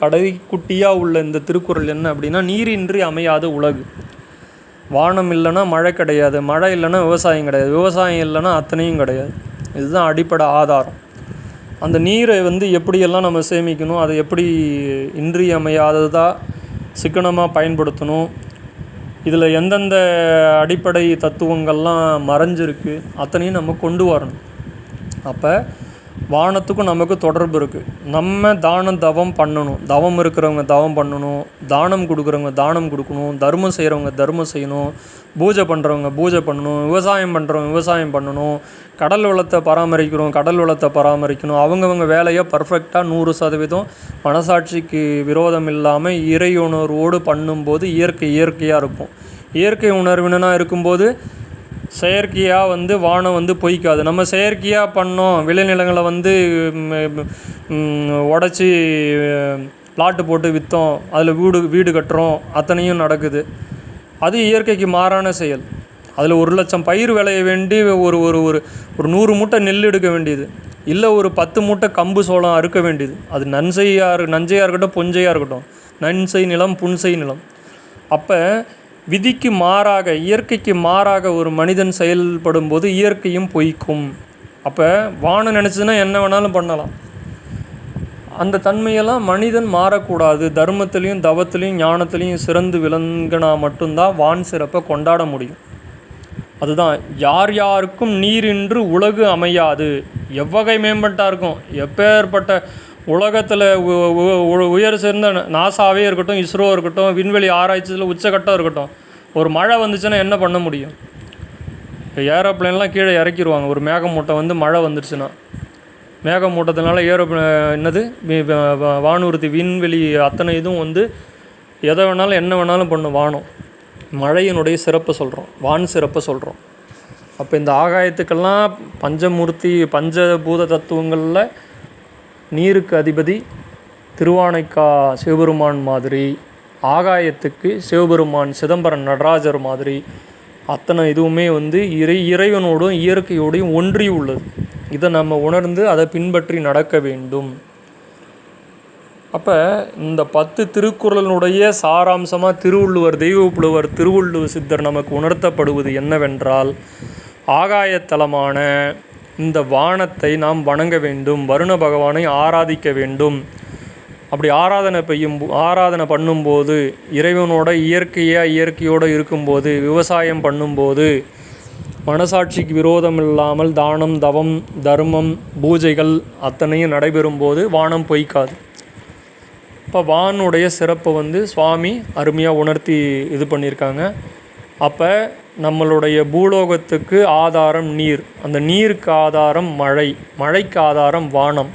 கடைக்குட்டியாக உள்ள இந்த திருக்குறள் என்ன அப்படின்னா, நீரின்றி அமையாது உலகு. வானம் இல்லைன்னா மழை கிடையாது, மழை இல்லைன்னா விவசாயம் கிடையாது, விவசாயம் இல்லைன்னா அத்தனையும் கிடையாது. இதுதான் அடிப்படை ஆதாரம். அந்த நீரை எப்படியெல்லாம் நம்ம சேமிக்கணும், அதை எப்படி இன்றியமையாததாக சிக்கனமாக பயன்படுத்தணும், இதில் எந்தெந்த அடிப்படை தத்துவங்கள்லாம் மறைஞ்சிருக்கு அத்தனையும் நம்ம கொண்டு வரணும். அப்போ வானத்துக்கும் நமக்கு தொடர்பு இருக்குது. நம்ம தானம் தவம் பண்ணணும். தவம் இருக்கிறவங்க தவம் பண்ணணும், தானம் கொடுக்குறவங்க தானம் கொடுக்கணும், தர்மம் செய்கிறவங்க தர்மம் செய்யணும், பூஜை பண்ணுறவங்க பூஜை பண்ணணும், விவசாயம் பண்ணுறவங்க விவசாயம் பண்ணணும், கடல் வளத்தை பராமரிக்கணும். அவங்கவங்க வேலையை பர்ஃபெக்டாக 100% மனசாட்சிக்கு விரோதம் இல்லாமல் இறையுணர்வோடு பண்ணும்போது இயற்கையாக இருக்கும். இயற்கை உணர்வினாக இருக்கும்போது செயற்கையாக வானம் பொய்க்காது. நம்ம செயற்கையாக பண்ணோம், விளைநிலங்களை உடச்சி பிளாட்டு போட்டு விற்றோம், அதில் வீடு கட்டுறோம், அத்தனையும் நடக்குது. அது இயற்கைக்கு மாறான செயல். அதில் 1,00,000 பயிர் விளைய வேண்டி ஒரு 100 மூட்டை நெல் எடுக்க வேண்டியது, இல்லை ஒரு 10 மூட்டை கம்பு சோளம் அறுக்க வேண்டியது. அது நஞ்சையாக இருக்கட்டும் புஞ்சையாக இருக்கட்டும், நன்செய் நிலம் புன்செய் நிலம். அப்போ விதிக்கு மாறாக இயற்கைக்கு மாறாக ஒரு மனிதன் செயல்படும் போது இயற்கையும் பொய்க்கும். அப்போ வானம் நினச்சதுன்னா என்ன வேணாலும் பண்ணலாம். அந்த தன்மையெல்லாம் மனிதன் மாறக்கூடாது. தர்மத்திலையும் தவத்திலையும் ஞானத்திலையும் சிறந்து விளங்கினா மட்டும்தான் வான் சிறப்பை கொண்டாட முடியும். அதுதான் யார் யாருக்கும் நீரின்று உலகு அமையாது. எவ்வகை மேம்பட்டாக இருக்கும், எப்பேற்பட்ட உலகத்தில் உயர் சேர்ந்த நாசாவே இருக்கட்டும், இஸ்ரோ இருக்கட்டும், விண்வெளி ஆராய்ச்சியில் உச்சக்கட்டம் இருக்கட்டும், ஒரு மழை வந்துச்சுன்னா என்ன பண்ண முடியும்? ஏரோப்ளேன்லாம் கீழே இறக்கிடுவாங்க. ஒரு மேகமூட்டம் வந்து மழை வந்துடுச்சுன்னா, மேகமூட்டத்தினால வானூர்தி விண்வெளி அத்தனை இதுவும் வந்து எதை வேணாலும் என்ன வேணாலும் பண்ணும் வானம். மழையினுடைய சிறப்பை சொல்கிறோம், வான் சிறப்பை சொல்கிறோம். அப்போ இந்த ஆகாயத்துக்கெல்லாம் பஞ்சமூர்த்தி பஞ்சபூத தத்துவங்களில் நீருக்கு அதிபதி திருவானைக்கா சிவபெருமான் மாதிரி, ஆகாயத்துக்கு சிவபெருமான் சிதம்பரம் நடராஜர் மாதிரி அத்தனை இதுவுமே வந்து இறைவனோடும் இயற்கையோடையும் ஒன்றி உள்ளது. இதை நம்ம உணர்ந்து அதை பின்பற்றி நடக்க வேண்டும். அப்போ இந்த 10 திருக்குறளினுடைய சாராம்சமாக திருவள்ளுவர் தெய்வப்புலவர் திருவள்ளுவர் சித்தர் நமக்கு உணர்த்தப்படுவது என்னவென்றால், ஆகாயத்தலமான இந்த வானத்தை நாம் வணங்க வேண்டும், வருண பகவானை ஆராதிக்க வேண்டும். அப்படி ஆராதனை பண்ணும்போது, இறைவனோட இயற்கையோடு இருக்கும்போது, விவசாயம் பண்ணும்போது, மனசாட்சிக்கு விரோதம் இல்லாமல் தானம் தவம் தர்மம் பூஜைகள் அத்தனையும் நடைபெறும்போது வானம் பொய்க்காது. இப்போ வானுடைய சிறப்பை வந்து சுவாமி அருமையாக உணர்த்தி இது பண்ணியிருக்காங்க. அப்போ நம்மளுடைய பூலோகத்துக்கு ஆதாரம் நீர், அந்த நீருக்கு ஆதாரம் மழை, மழைக்கு ஆதாரம் வானம்.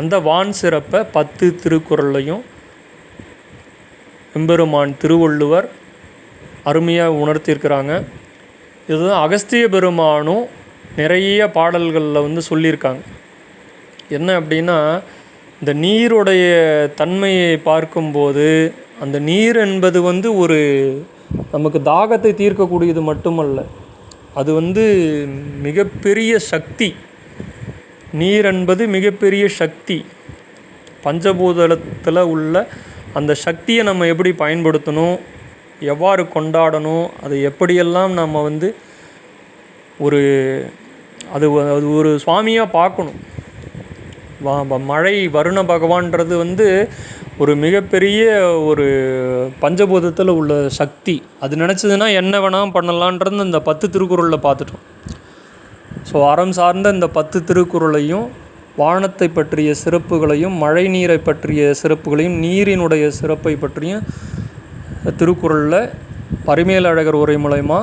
அந்த வான் சிறப்பை 10 திருக்குறளையும் எம்பெருமான் திருவள்ளுவர் அருமையாக உணர்த்தியிருக்கிறாங்க. இதுதான் அகஸ்திய பெருமானும் நிறைய பாடல்களில் வந்து சொல்லியிருக்காங்க. என்ன அப்படின்னா, இந்த நீருடைய தன்மையை பார்க்கும்போது, அந்த நீர் என்பது வந்து ஒரு நமக்கு தாகத்தை தீர்க்கக்கூடியது மட்டுமல்ல, அது வந்து மிகப்பெரிய சக்தி. நீர் என்பது மிகப்பெரிய சக்தி. பஞ்சபூதத்தில் உள்ள அந்த சக்தியை நம்ம எப்படி பயன்படுத்தணும், எவ்வாறு கொண்டாடணும், அதை எப்படியெல்லாம் நம்ம வந்து அது ஒரு சுவாமியாக பார்க்கணும். மழை வருண பகவான்றது வந்து ஒரு மிகப்பெரிய ஒரு பஞ்சபூதத்தில் உள்ள சக்தி. அது நினச்சதுன்னா என்ன வேணால் பண்ணலான்றது இந்த 10 திருக்குறளில் பார்த்துட்டோம். ஸோ அறம் சார்ந்த இந்த 10 திருக்குறளையும், வானத்தை பற்றிய சிறப்புகளையும், மழை நீரை பற்றிய சிறப்புகளையும், நீரினுடைய சிறப்பை பற்றியும் திருக்குறளில் பரிமேலழகர் உரை மூலயமா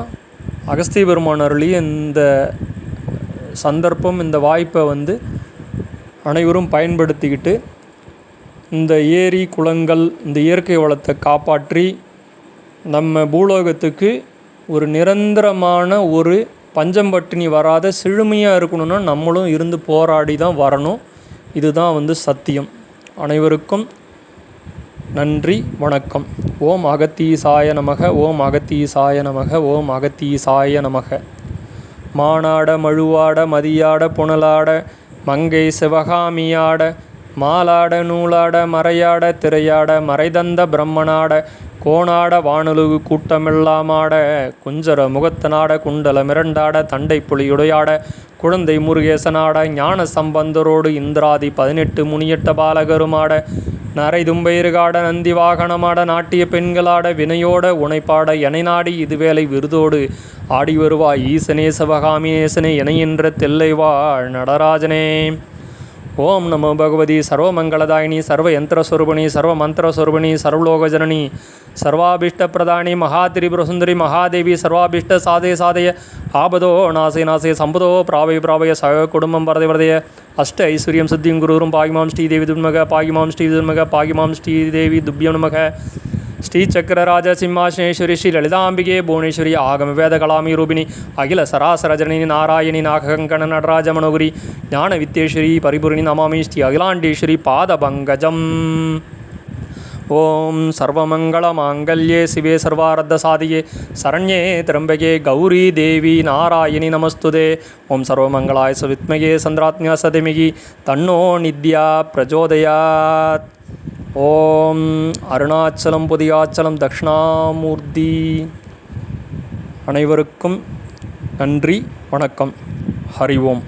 அகஸ்திய பெருமான் அருளிய இந்த சந்தர்ப்பம், இந்த வாய்ப்பை வந்து அனைவரும் பயன்படுத்திக்கிட்டு இந்த ஏரி குளங்கள் இந்த இயற்கை வளத்தை காப்பாற்றி நம்ம பூலோகத்துக்கு ஒரு நிரந்தரமான ஒரு பஞ்சம் பட்டினி வராத செழுமையாக இருக்கணும்னா நம்மளும் இருந்து போராடி தான் வரணும். இதுதான் வந்து சத்தியம். அனைவருக்கும் நன்றி, வணக்கம். ஓம் அகத்தீசாய நமக, ஓம் அகத்தீசாய நமக, ஓம் அகத்தீசாய நமக. மானாட மழுவாட மதியாட புனலாட மங்கை சிவகாமியாட மாலாட நூலாட மறையாட திரையாட மறைதந்த பிரம்மனாட கோணாட வானொலுகு கூட்டமெல்லாமாட குஞ்சர முகத்தனாட குண்டல மிரண்டாட தண்டை புலியுடையாட குழந்தை முருகேசனாட ஞான சம்பந்தரோடு இந்திராதி 18 முனியட்ட பாலகருமாட நரை தும்பைருகாட நந்தி வாகனமாட நாட்டிய பெண்களாட வினையோட உனைப்பாட எனை நாடி இதுவேளை விருதோடு ஆடி வருவாய் ஈசனே சிவகாமியேசனே என என்ற தெல்லைவாழ் நடராஜனே. ஓம் நமோ பகவதி சர்வமங்களதாயினி சர்வயந்திரஸ்வரூபிணி சர்வமந்திரஸ்வரூபிணி சர்வலோகஜனனி சர்வாபீஷ்டப்பிரதானி மகாதிரிபுரசுந்தரி மகாதேவி சர்வாபீஷ்ட சாதய ஆபதோ நாசே சம்பதோ பிராபய சக குடும்பம் வரதய அஷ்ட ஐஸ்வர்யம் சித்தியும் குருரும் பாகிமாம் ஸ்ரீதேவி துன்மக பாகிமாம் ஸ்ரீதுன்மக பாகிமாம் ஸ்ரீதேவி துப்யம் நமக. ஸ்ரீ சக்கரராஜ சிம்மாசனேஸ்வரி ஸ்ரீ லலிதாம்பிகே புவனேஸ்வரி ஆகம வேத கலாமி ரூபிணி அகில சராசரஜனி நாராயணி நாகங்கண நடராஜ மனோகரி ஞான வித்தேஸ்வரி பரிபூர்ணி நமாமி ஸ்ரீ அகிலாண்டேஸ்வரி பாதபங்கஜம். ஓம் சர்வமங்கள மாங்கல்யே சிவே சர்வாரத்த சாதியே சரண்யே திரம்பகே கௌரி தேவி நாராயணி நமஸ்துதே. ஓம் சர்வமங்களாய சவித்மகே சந்திராத்மியா சதமிகி தன்னோ நித்யா பிரஜோதயாத். ஓம் அருணாச்சலம் புதியாச்சலம் தக்ஷணாமூர்த்தி. அனைவருக்கும் நன்றி, வணக்கம். ஹரி ஓம்.